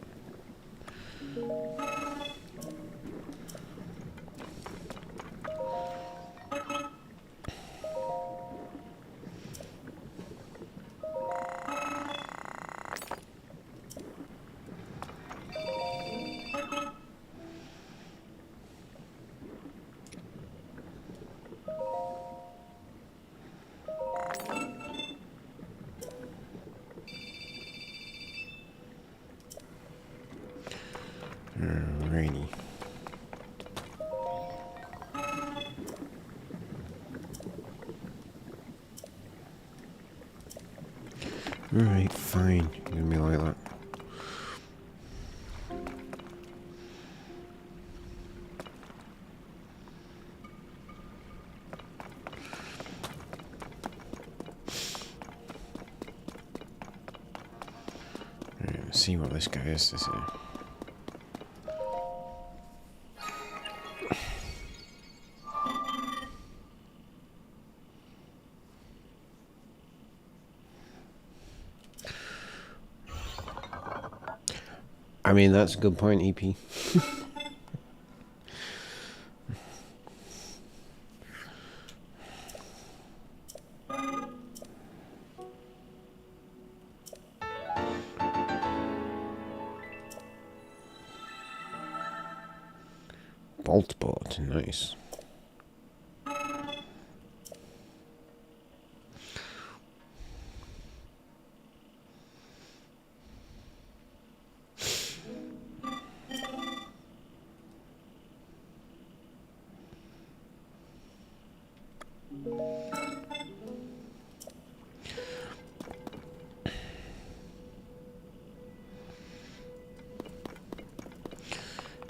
Alrighty. Alright, fine. You're gonna be like that. Alright, let's see what this guy is to say. I mean, that's a good point, EP. Bolt board, nice.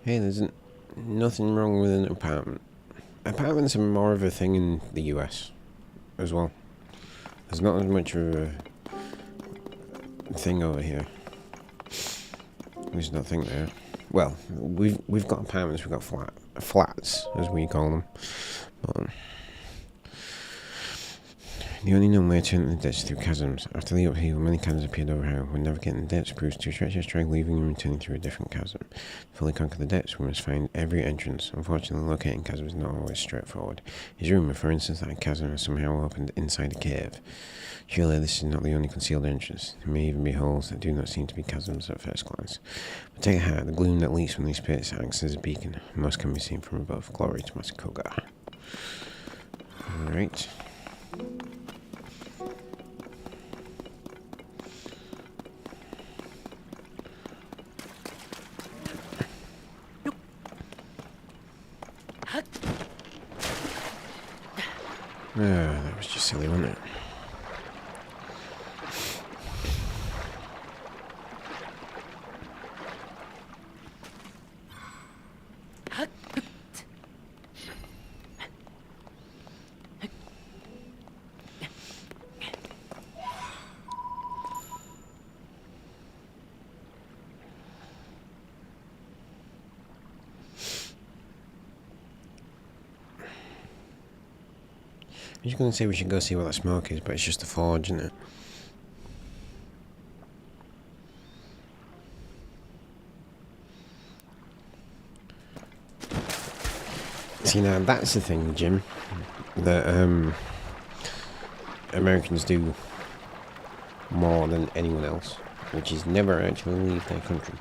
Hey, there's nothing wrong with an apartment. Apartments are more of a thing in the US as well. There's not as much of a thing over here. There's nothing there. Well, we've got apartments, we've got flats as we call them. But the only known way to enter the ditch is through chasms. After the upheaval, many chasms appeared overhead. When navigating the ditch proves too treacherous, try leaving and returning through a different chasm. To fully conquer the ditch, we must find every entrance. Unfortunately, locating chasms is not always straightforward. It's rumored, for instance, that a chasm is somehow opened inside a cave. Surely this is not the only concealed entrance. There may even be holes that do not seem to be chasms at first glance. But take heart, the gloom that leaks from these pits acts as a beacon. Most can be seen from above. Glory to Master Koga. Alright. That was just silly, wasn't it? I was going to say we should go see what that smoke is, but it's just a forge, isn't it? See, now that's the thing, Jim, that Americans do more than anyone else, which is never actually leave their country.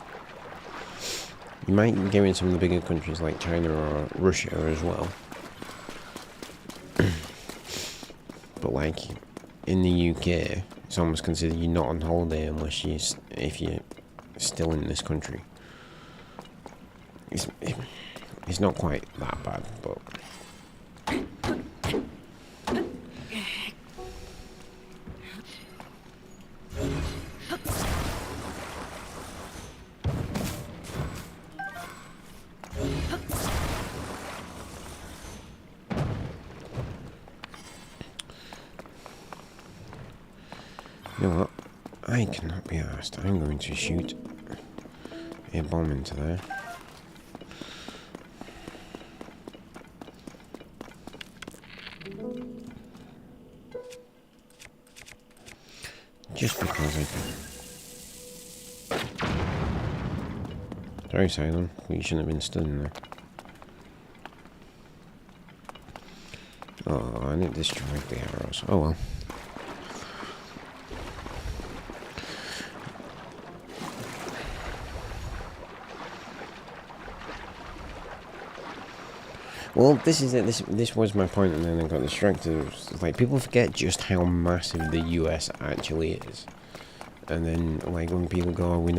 You might go in some of the bigger countries like China or Russia as well. But like in the UK, it's almost considered you're not on holiday unless if you're still in this country. It's not quite that bad, but you know what? I cannot be asked. I'm going to shoot a bomb into there. Just because I can. Sorry, Silent. We shouldn't have been stood in there. Oh, and it destroyed the arrows. Oh well. Well, this is it. This was my point, and then I got distracted. It was like, people forget just how massive the US actually is, and then like when people go, oh, we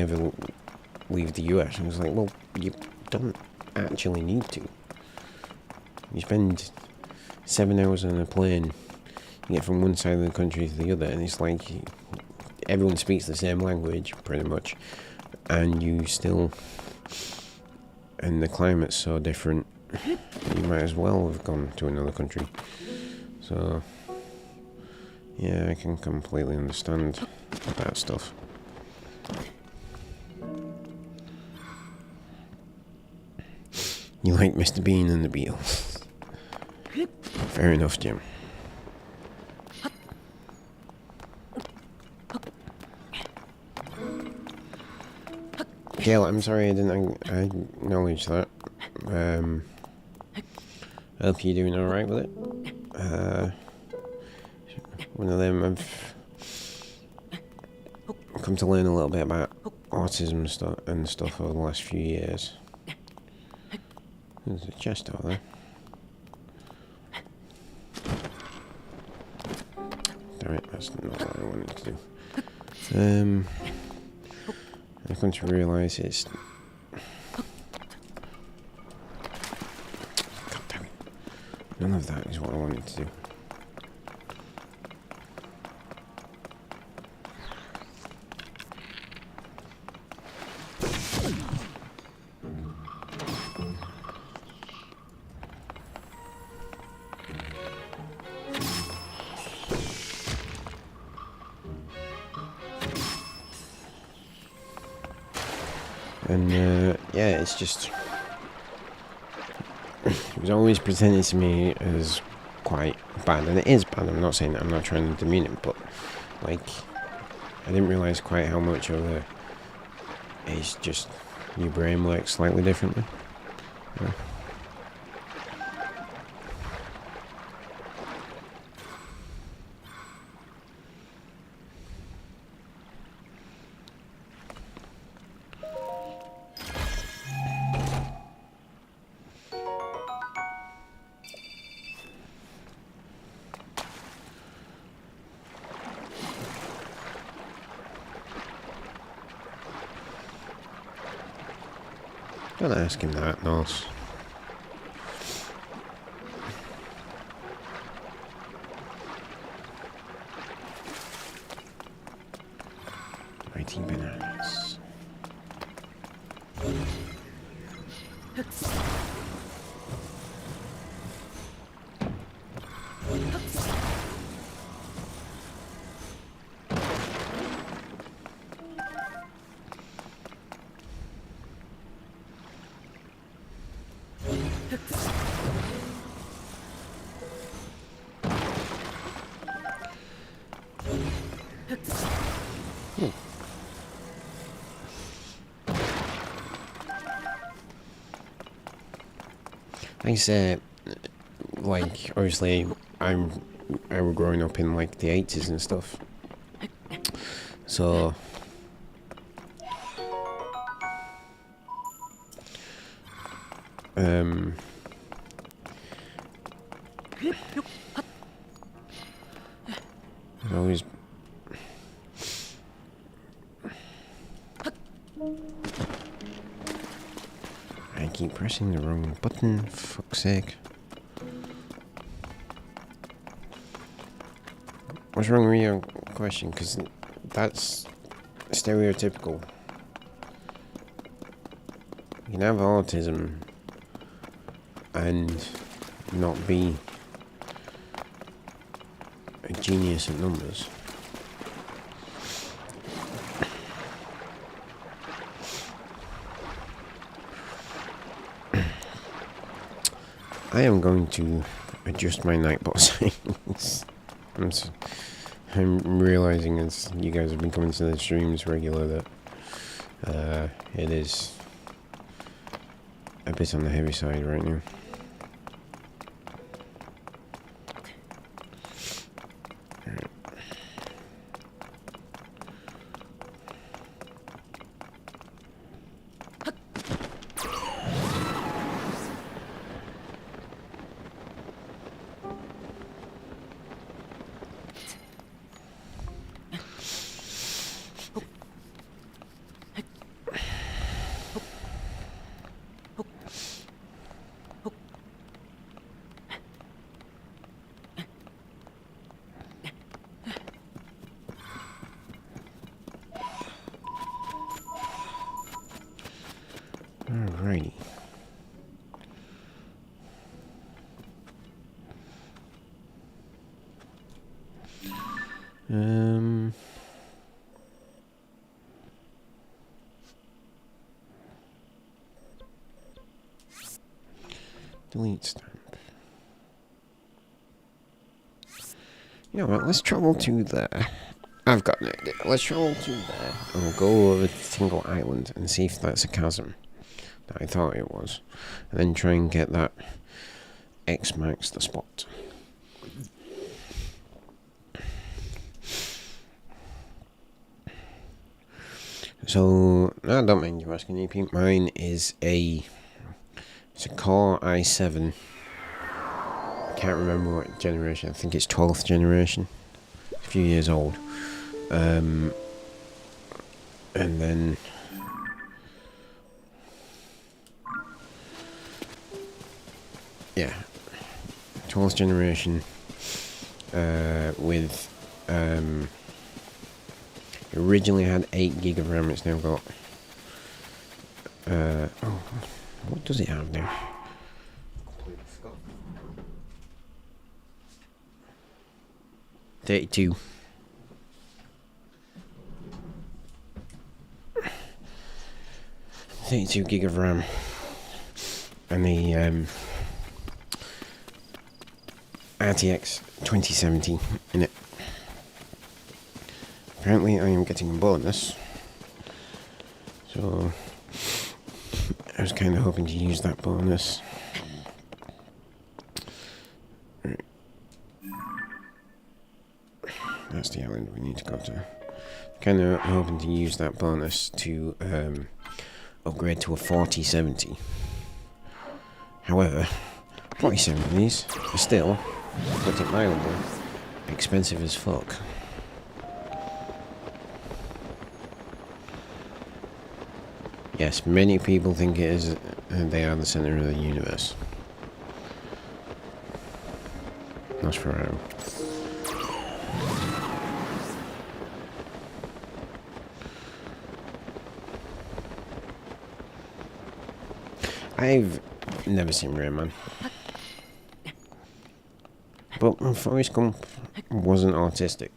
leave the US. And I was like, well, you don't actually need to. You spend 7 hours on a plane, you get from one side of the country to the other, and it's like everyone speaks the same language, pretty much, and you still, and the climate's so different, you might as well have gone to another country. So, yeah, I can completely understand that stuff. You like Mr. Bean and the Beatles. Fair enough, Jim. Gail, I'm sorry I didn't acknowledge that. I hope you're doing alright with it. One of them I've come to learn a little bit about autism and stuff over the last few years. There's a chest over there. Damn it, that's not what I wanted to do. I've come to realise it's... God damn it. None of that is what I wanted to do. And yeah, it's just, it was always presented to me as quite bad, and it is bad. I'm not saying that, I'm not trying to demean it, but like, I didn't realise quite how much of it's just your brain works slightly differently. Yeah. Don't ask him that, Nos. Mighty bananas. I said, like, obviously, I was growing up in like the 80s and stuff. So I always I keep pressing the wrong button, for fuck's sake. What's wrong with your question? Because that's stereotypical. You can have autism and not be a genius at numbers. I am going to adjust my nightbot settings. I'm realising as you guys have been coming to the streams regular that it is a bit on the heavy side right now. Alrighty. Delete stamp. You know what, let's travel to there. I've got an idea. Let's travel to there and we'll go over to Tingle Island and see if that's a chasm that I thought it was. And then try and get that X marks the spot. So, I don't mind you asking, EP. Mine is it's a Core i7. Can't remember what generation. I think it's 12th generation. A few years old. And then yeah, 12th generation. With originally had 8 gig of RAM. It's now got what does it have now? 32. 32 gig of RAM. And the RTX 2070 in it. Apparently I am getting a bonus. So I was kind of hoping to use that bonus. That's the island we need to go to. Kind of hoping to use that bonus to upgrade to a 4070. However, 4070s are still, to put it mildly, expensive as fuck. Yes, many people think it is. They are the center of the universe. Not for how. I've never seen Rayman. But Forrest Gump wasn't autistic.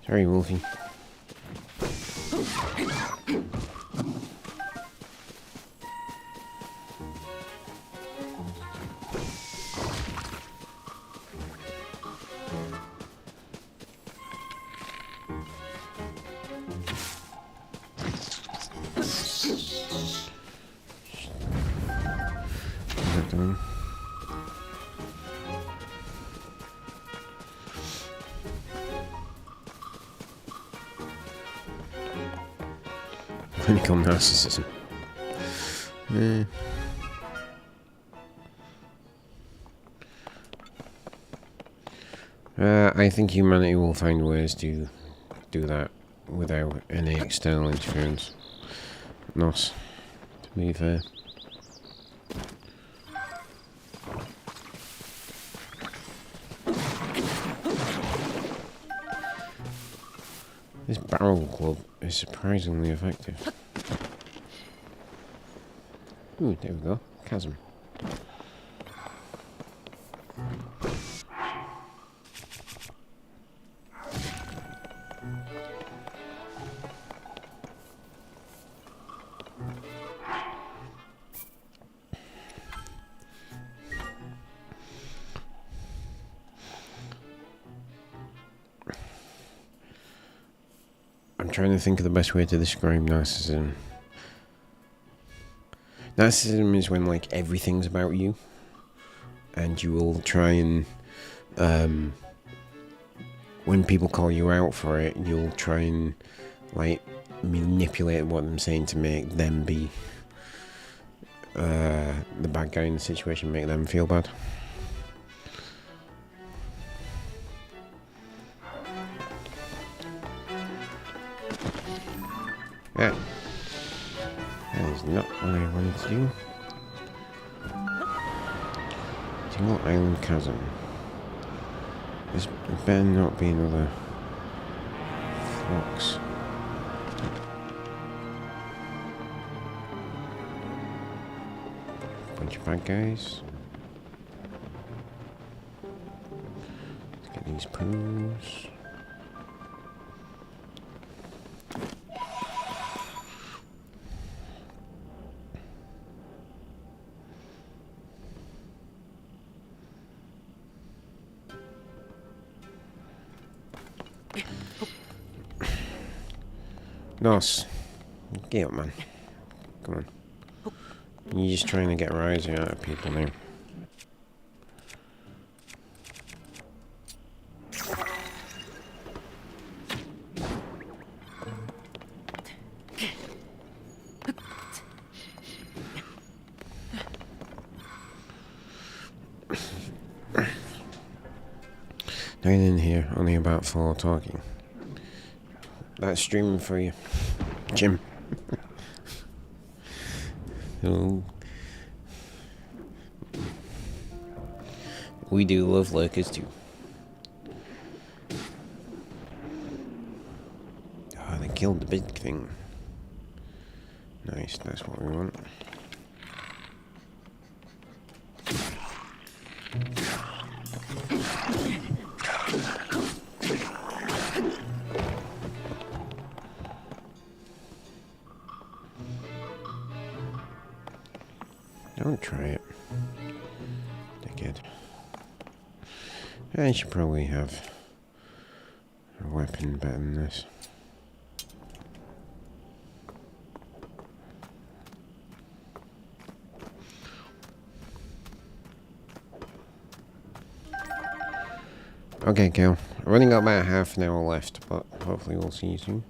Sorry, Wolfie. Clinical narcissism. I think humanity will find ways to do that without any external interference. Not, to be fair. This barrel club is surprisingly effective. Ooh, there we go. Chasm. I'm trying to think of the best way to describe narcissism. Narcissism is when, like, everything's about you, and you will try and, when people call you out for it, you'll try and, like, manipulate what I'm saying to make them be the bad guy in the situation, make them feel bad. Yeah. That is not what I wanted to do. Small island chasm. This better not be another fox. Bunch of bad guys. Let's get these poos. Nos, get up, man. Come on. You're just trying to get a rise out of people now. Nothing in here, only about 4 talking. That's streaming for you, Jim. Oh. We do love lurkers too. Oh, they killed the big thing. Nice, that's what we want. Don't try it. Dickhead. I should probably have a weapon better than this. Okay, Cal. I've only got about half an hour left, but hopefully we'll see you soon.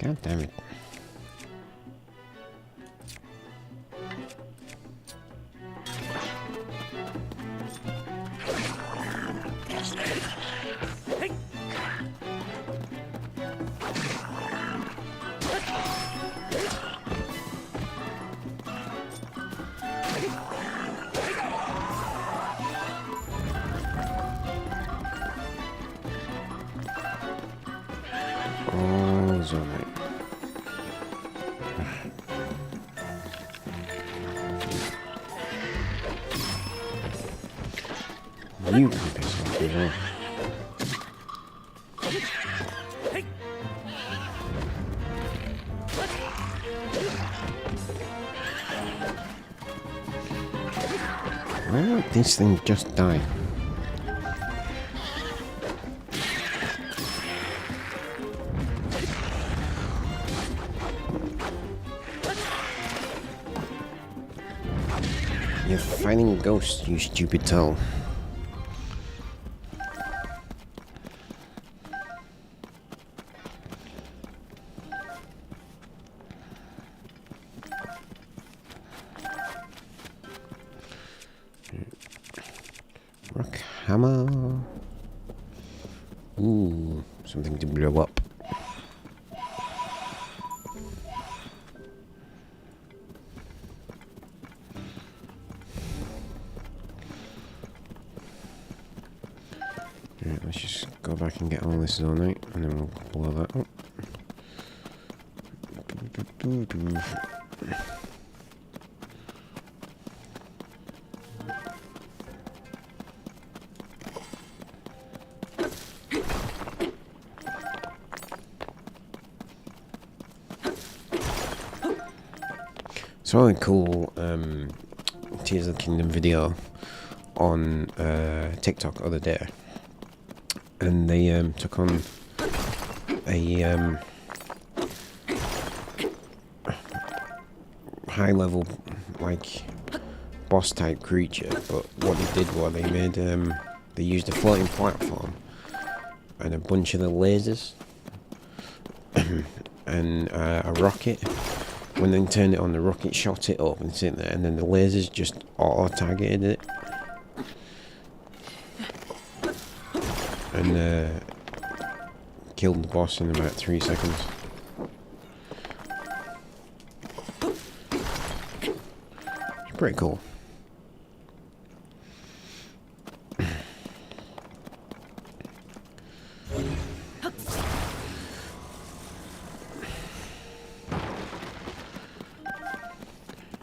God damn it. Oh, it's alright. You can piss off as well. Why don't these things just die? You're fighting ghosts, you stupid toe. Rock hammer. Ooh, something to blow up. Alright, let's just go back and get all this zonite, and then we'll blow that up. Saw a cool Tears of the Kingdom video on TikTok the other day, and they took on high level, like, boss type creature, but what they did was they used a floating platform and a bunch of the lasers and a rocket. When they turned it on, the rocket shot it up and sit there, and then the lasers just auto-targeted it. And killed the boss in about 3 seconds. It's pretty cool.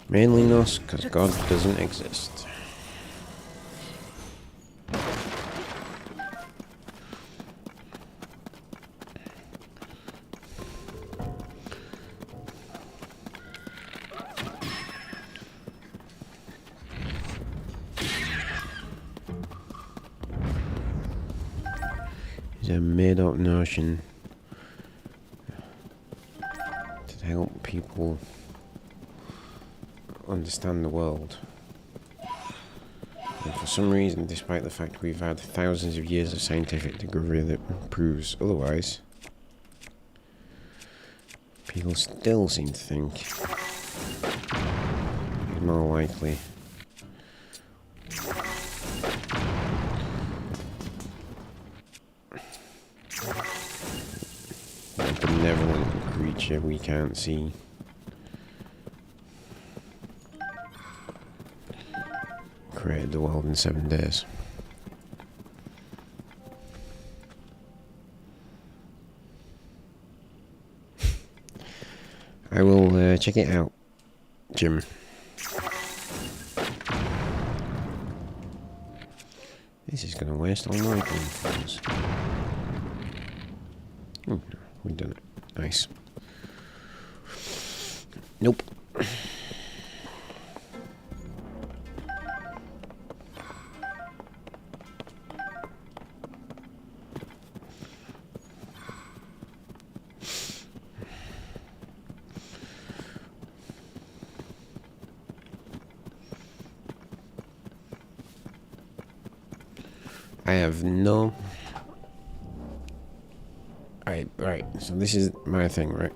Mainly not because God doesn't exist. It's a made-up notion to help people understand the world. And for some reason, despite the fact we've had thousands of years of scientific discovery that proves otherwise, people still seem to think it's more likely a benevolent creature we can't see created the world in 7 days. I will check it out, Jim. This is going to waste all my influence. Oh, no, we've done it. Nice. Nope. I have no... Right, so this is my thing, right?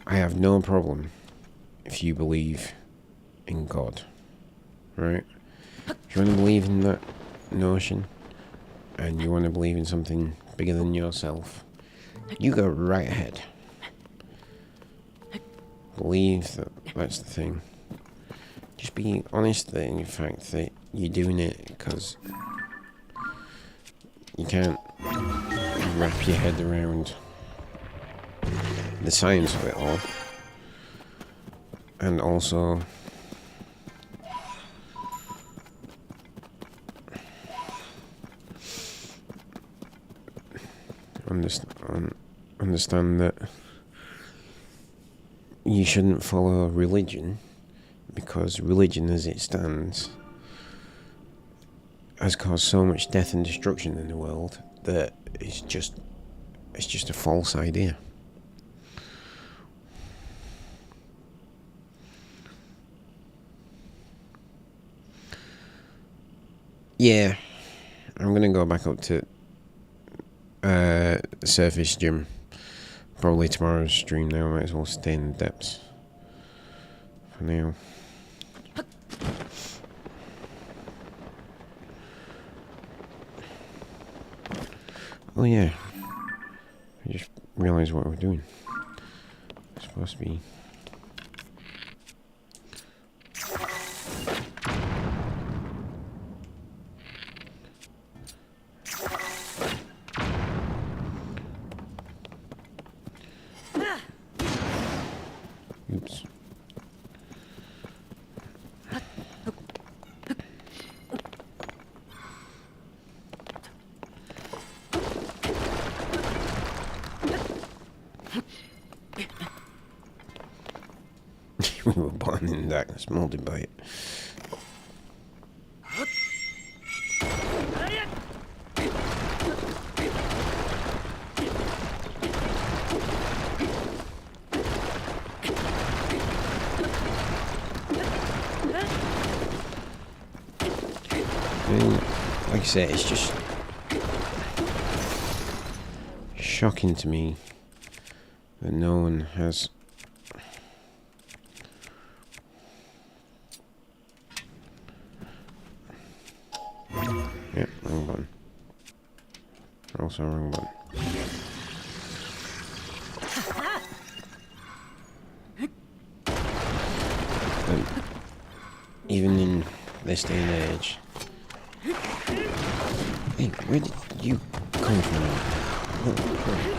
I have no problem if you believe in God, right? If you want to believe in that notion, and you want to believe in something bigger than yourself, you go right ahead. Believe that that's the thing. Just be honest in the fact that you're doing it because you can't wrap your head around the science of it all. And also understand that you shouldn't follow religion, because religion as it stands has caused so much death and destruction in the world that it's just a false idea. Yeah, I'm gonna go back up to surface gym probably tomorrow's stream now. Might as well stay in the depths for now. Oh yeah, I just realised what we're doing. It's supposed to be... Oops. We were born in darkness, molded by it. say, it's just shocking to me that no one has. Yeah, wrong button. Also wrong button. Even in this day and age. Hey, where did you come from? Little prick.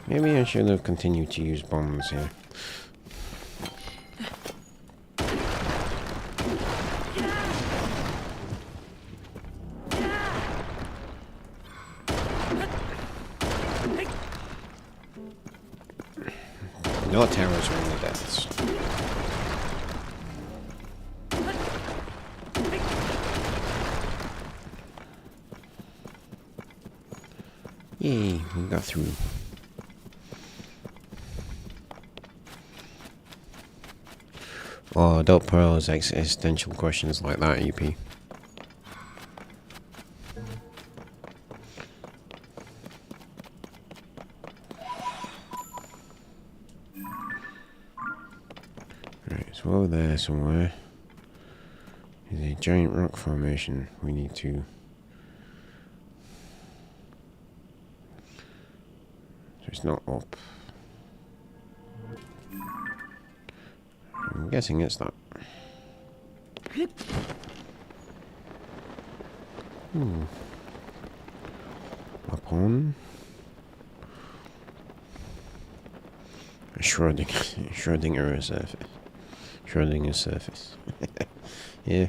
Maybe I should have continued to use bombs here. No towers are in the deaths. Yay, we got through. Oh, don't pose existential questions like that, EP. Right, so over there somewhere is a giant rock formation we need to... So it's not up. I'm guessing it's that. Upon a Schrödinger surface. Schrödinger surface. Yeah.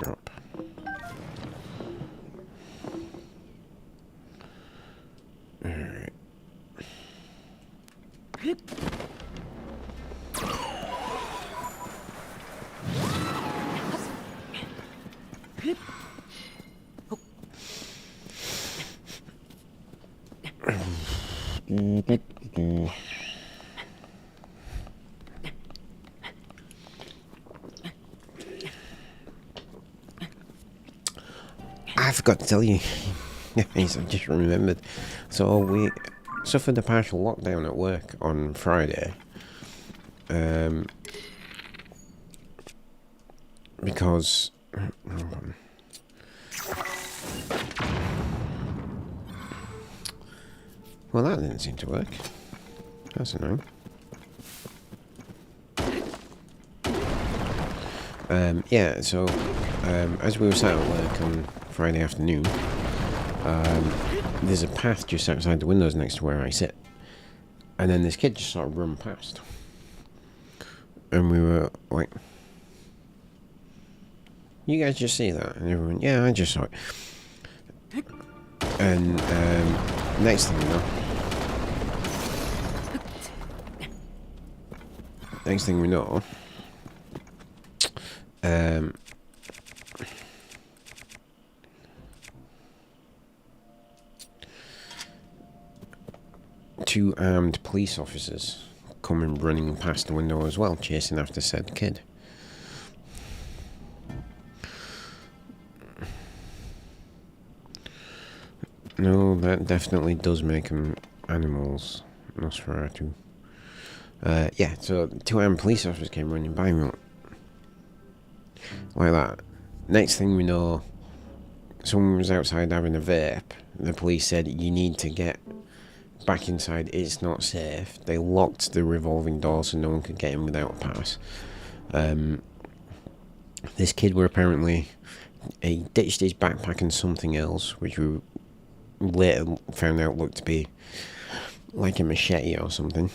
Drop. Alright. I forgot to tell you. Yes, I just remembered. So we suffered a partial lockdown at work on Friday. Because... Hold on. Well, that didn't seem to work. That's annoying. Yeah, so as we were sat at work on Friday afternoon, there's a path just outside the windows next to where I sit. And then this kid just sort of run past. And we were like, you guys just see that? And everyone, yeah, I just saw it. And next thing we know, two armed police officers coming running past the window as well, chasing after said kid. No, that definitely does make them animals. Nosferatu. Yeah, so two armed police officers came running by me like that. Next thing we know, someone was outside having a vape. The police said, you need to get back inside, it's not safe. They locked the revolving door so no one could get in without a pass. This kid were apparently... he ditched his backpack and something else, which we later found out looked to be like a machete or something.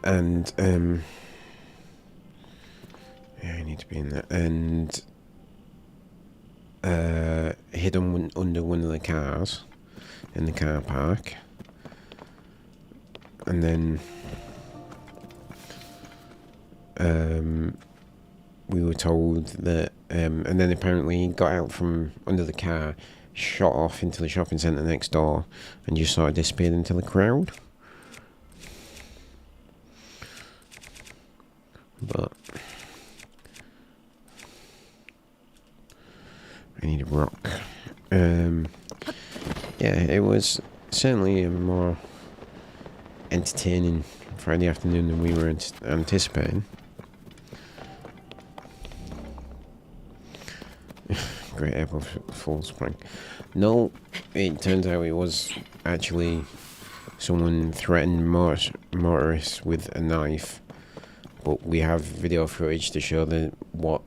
And Yeah, I need to be in there. And hid under one of the cars in the car park. And then we were told that, and then apparently he got out from under the car, shot off into the shopping centre next door, and just sort of disappeared into the crowd. But I need a rock. Yeah, it was certainly a more entertaining Friday afternoon than we were anticipating. Great April Fool's prank. No, it turns out it was actually someone threatened motorists with a knife, but we have video footage to show what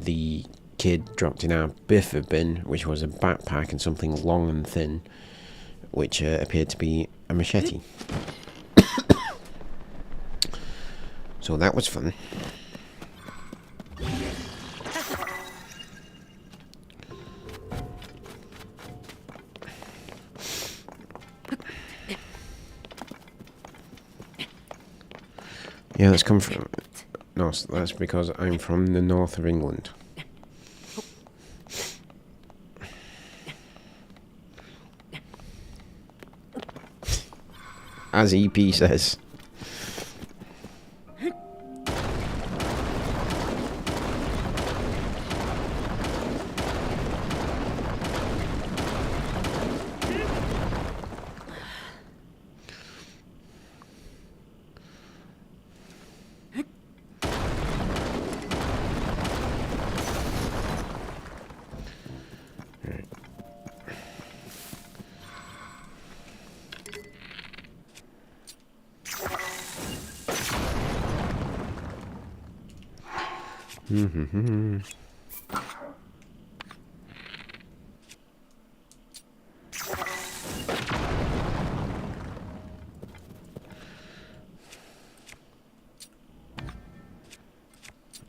the kid dropped in our biffa bin, which was a backpack and something long and thin, which appeared to be a machete. So that was fun. Yeah, that's come from... No, that's because I'm from the north of England. As EP says.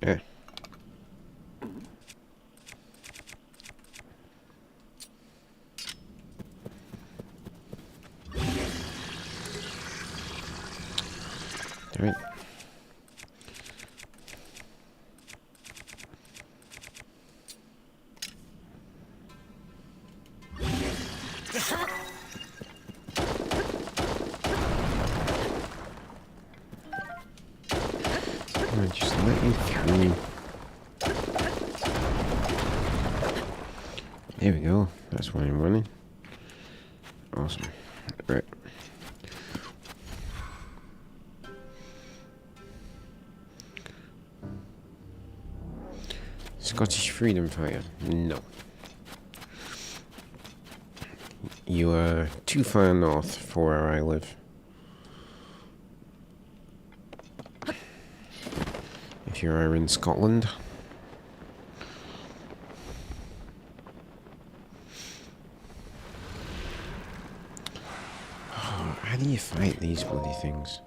Yeah. Damn it. Come on, just let me through. There we go. That's why I'm running. Awesome. Right. Scottish freedom fighter? No. You are too far north for where I live. If you are in Scotland. Oh, how do you fight these bloody things?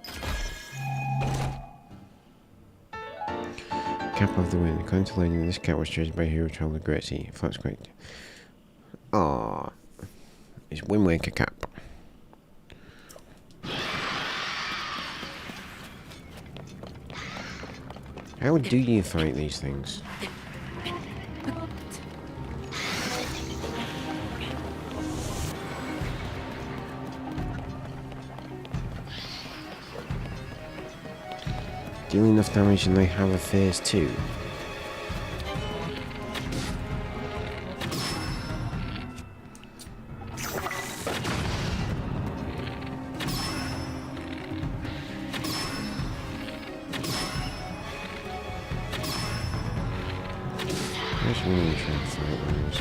Cap of the wind. According to legend, this cat was chased by a hero child of the Great Sea. If that's correct. Ah, it's Wind Waker cap. How do you fight these things? Deal enough damage and they have a phase 2. Where's really trying to fight those?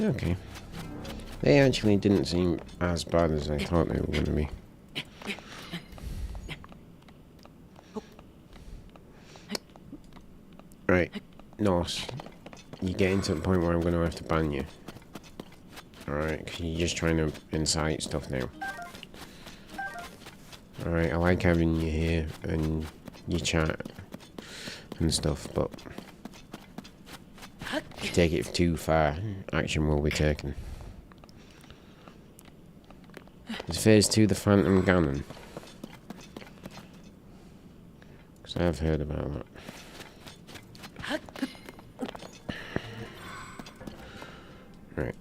Okay. They actually didn't seem as bad as I thought they were going to be. Right. Nos, you're getting to the point where I'm going to have to ban you. Alright, because you're just trying to incite stuff now. Alright, I like having you here and you chat and stuff, but if you take it too far, action will be taken. Is phase 2 the Phantom Ganon? Because I've heard about that. Right.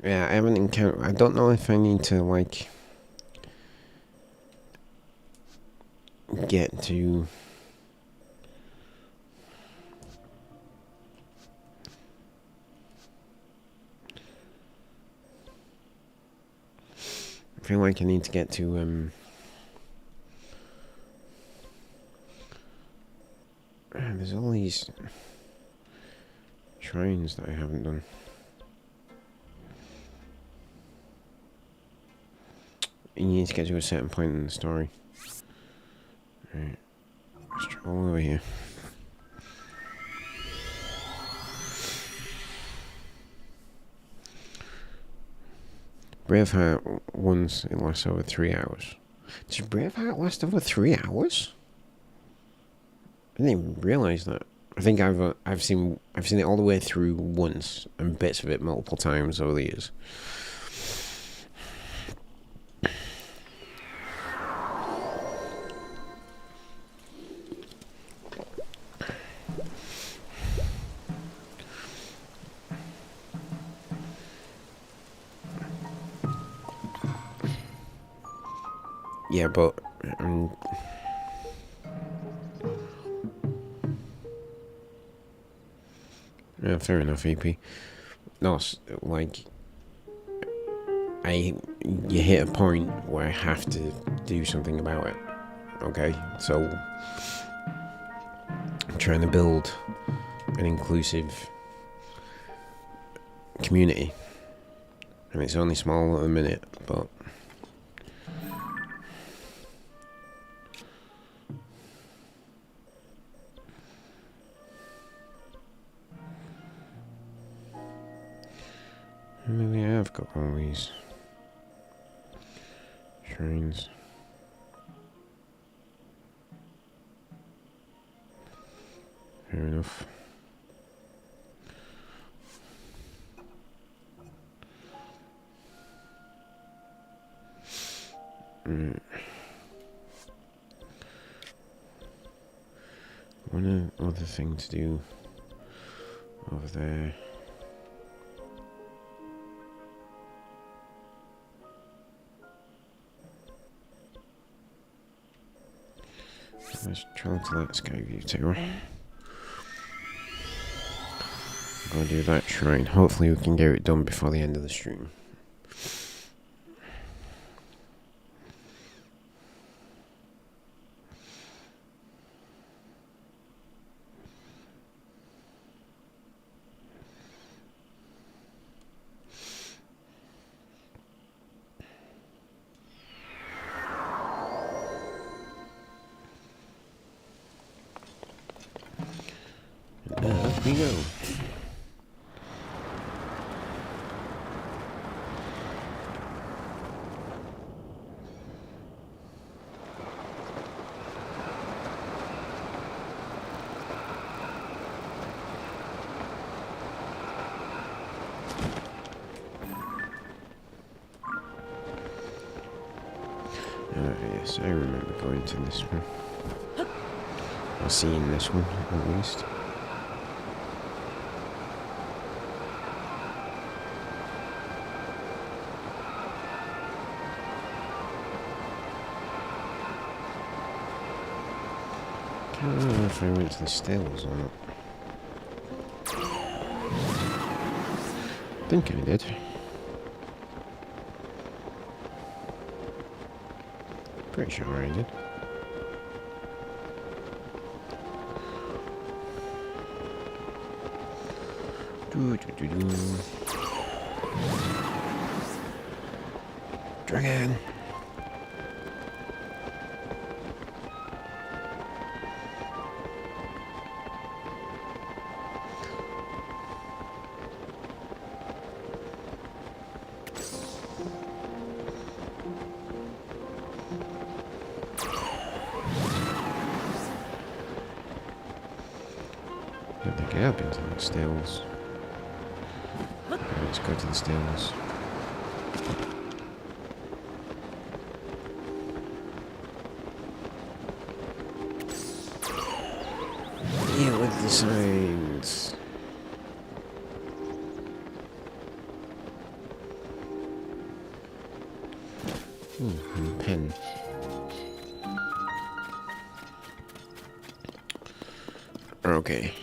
Yeah, I haven't encountered... I don't know if I need to, like... get to... I feel like I need to get to, there's all these shrines that I haven't done. You need to get to a certain point in the story. Right. Let's travel over here. Braveheart, once it lasts over 3 hours. Does Braveheart last over 3 hours? I didn't even realise that. I think I've seen it all the way through once and bits of it multiple times over the years. Yeah, but yeah, fair enough, EP. No, like you hit a point where I have to do something about it. Okay, so I'm trying to build an inclusive community, and it's only small at the minute, but maybe I have got all these shrines. Fair enough. One other thing to do over there. Let's travel to that Skyview Tower. Go do that shrine. Hopefully we can get it done before the end of the stream. Up we go. Yes, I remember going to this one. Or seeing this one, at least. I don't know if I went to the stables or not. I think I did. Pretty sure I did. Dragon. How do they get up into the stalls? Let's go to the stalls. Yeah, with the signs. Pen. Okay.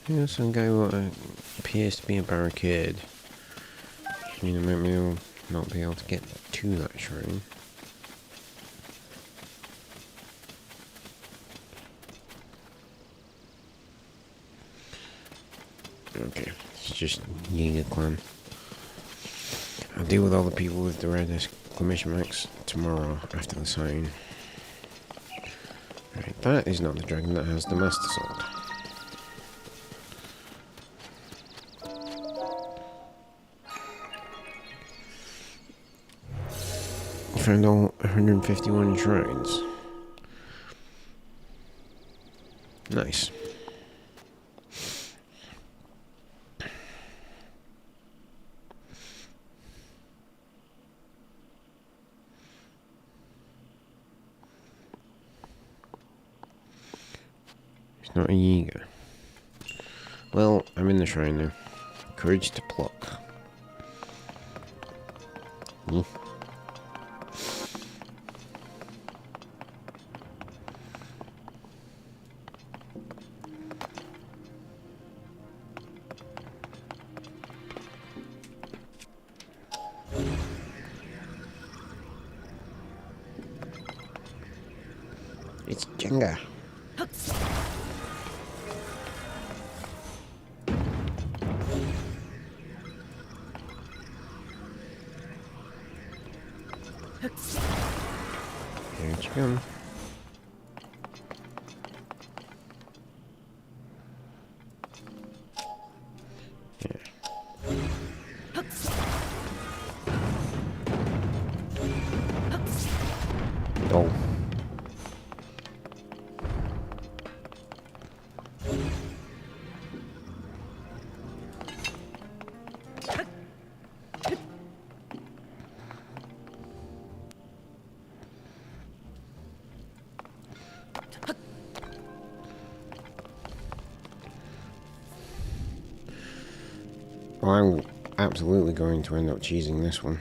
Yeah, some guy what appears to be a barricade. You know, maybe we'll not be able to get to that shrine. Okay, it's just Yiga clan. I'll deal with all the people with the red exclamation marks tomorrow after the sign. Right, that is not the dragon that has the Master Sword. Found all 151 shrines. Nice. It's not a Yiga. Well, I'm in the shrine now. Courage to pluck. It's Jenga. Here you come. Yeah. Oh. Well, I'm absolutely going to end up cheesing this one.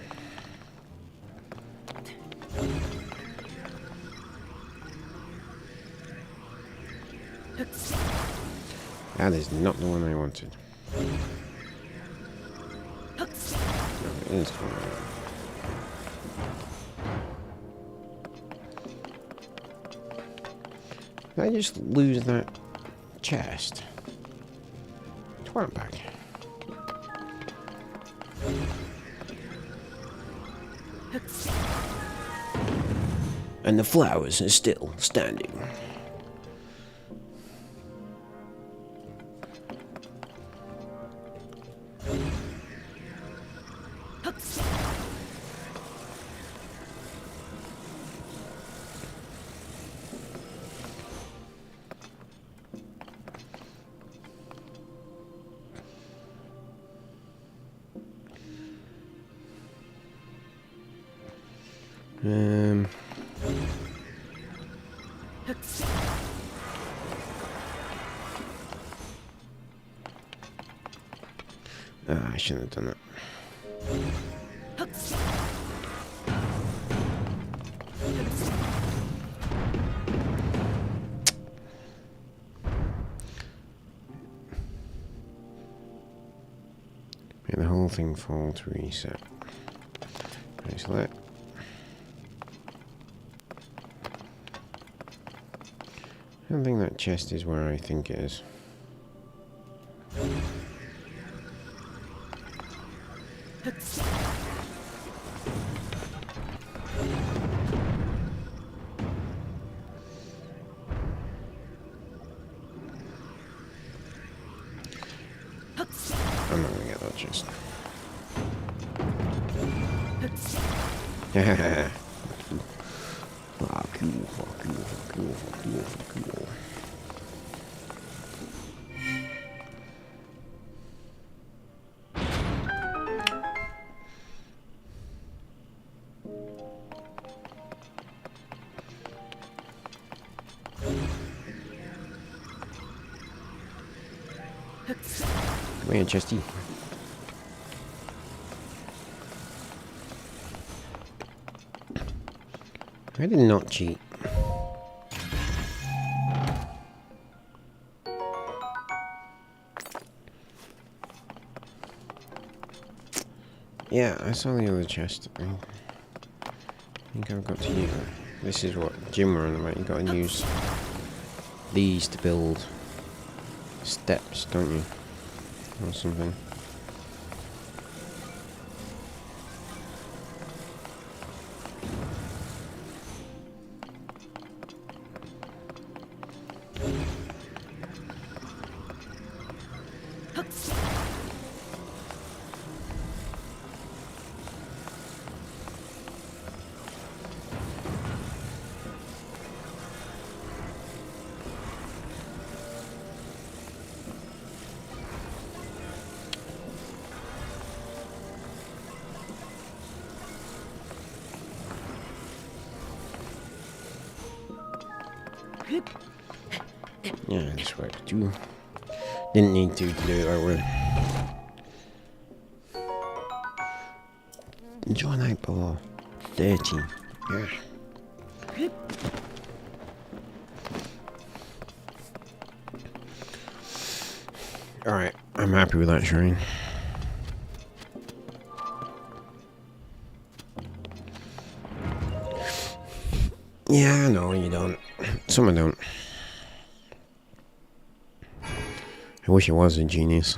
That is not the one I wanted. No, it is the one I wanted. Did I just lose that chest? Twat back. And the flowers are still standing. I shouldn't have done that. whole thing fall to reset. Okay, so that. I don't think that chest is where I think it is. I'm not gonna get that chest. Yeah. Fuck you, fuck you, fuck you, fuck you, fuck you. Come here, Chesty. I did not cheat. Yeah, I saw the other chest. I think I've got to use it. This is what Jim were on about. You gotta use these to build steps, don't you? Or something. Yeah, this worked too. Didn't need to do it that way. Enjoy Nightball. 13. Yeah. Alright, I'm happy with that shrine. Yeah, I know you don't. Some I don't. I wish I was a genius.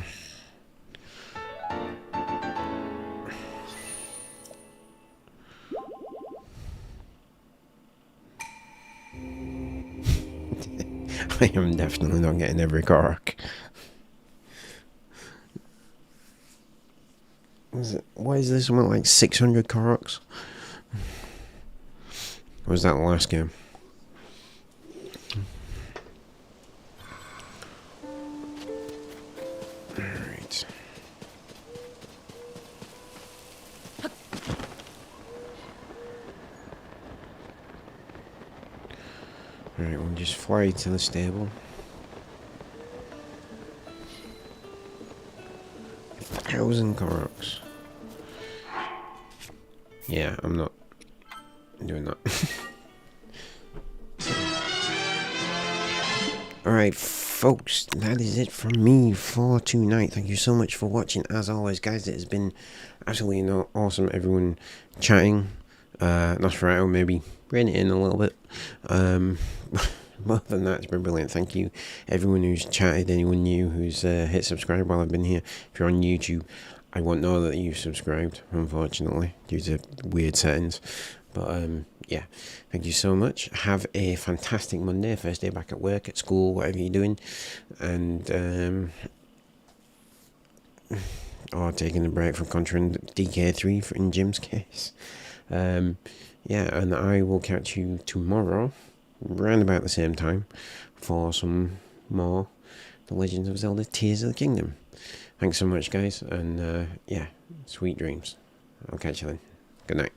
I am definitely not getting every Korok. Why is this one like 600 Koroks? Or was that the last game? Alright. Alright, we'll just fly to the stable. 1,000 Koroks. Yeah, I'm not doing that. Alright, folks, that is it from me for tonight. Thank you so much for watching. As always, guys, it has been absolutely awesome. Everyone chatting. Nosferatu maybe rein it in a little bit. Other than that, it's been brilliant. Thank you, everyone who's chatted, anyone new who's hit subscribe while I've been here. If you're on YouTube, I won't know that you've subscribed, unfortunately, due to weird settings. But yeah, thank you so much. Have a fantastic Monday, first day back at work, at school, whatever you're doing. And or taking a break from Contra and DK3 in Jim's case. Yeah, and I will catch you tomorrow, around about the same time, for some more The Legend of Zelda Tears of the Kingdom. Thanks so much, guys, and yeah, sweet dreams. I'll catch you then. Good night.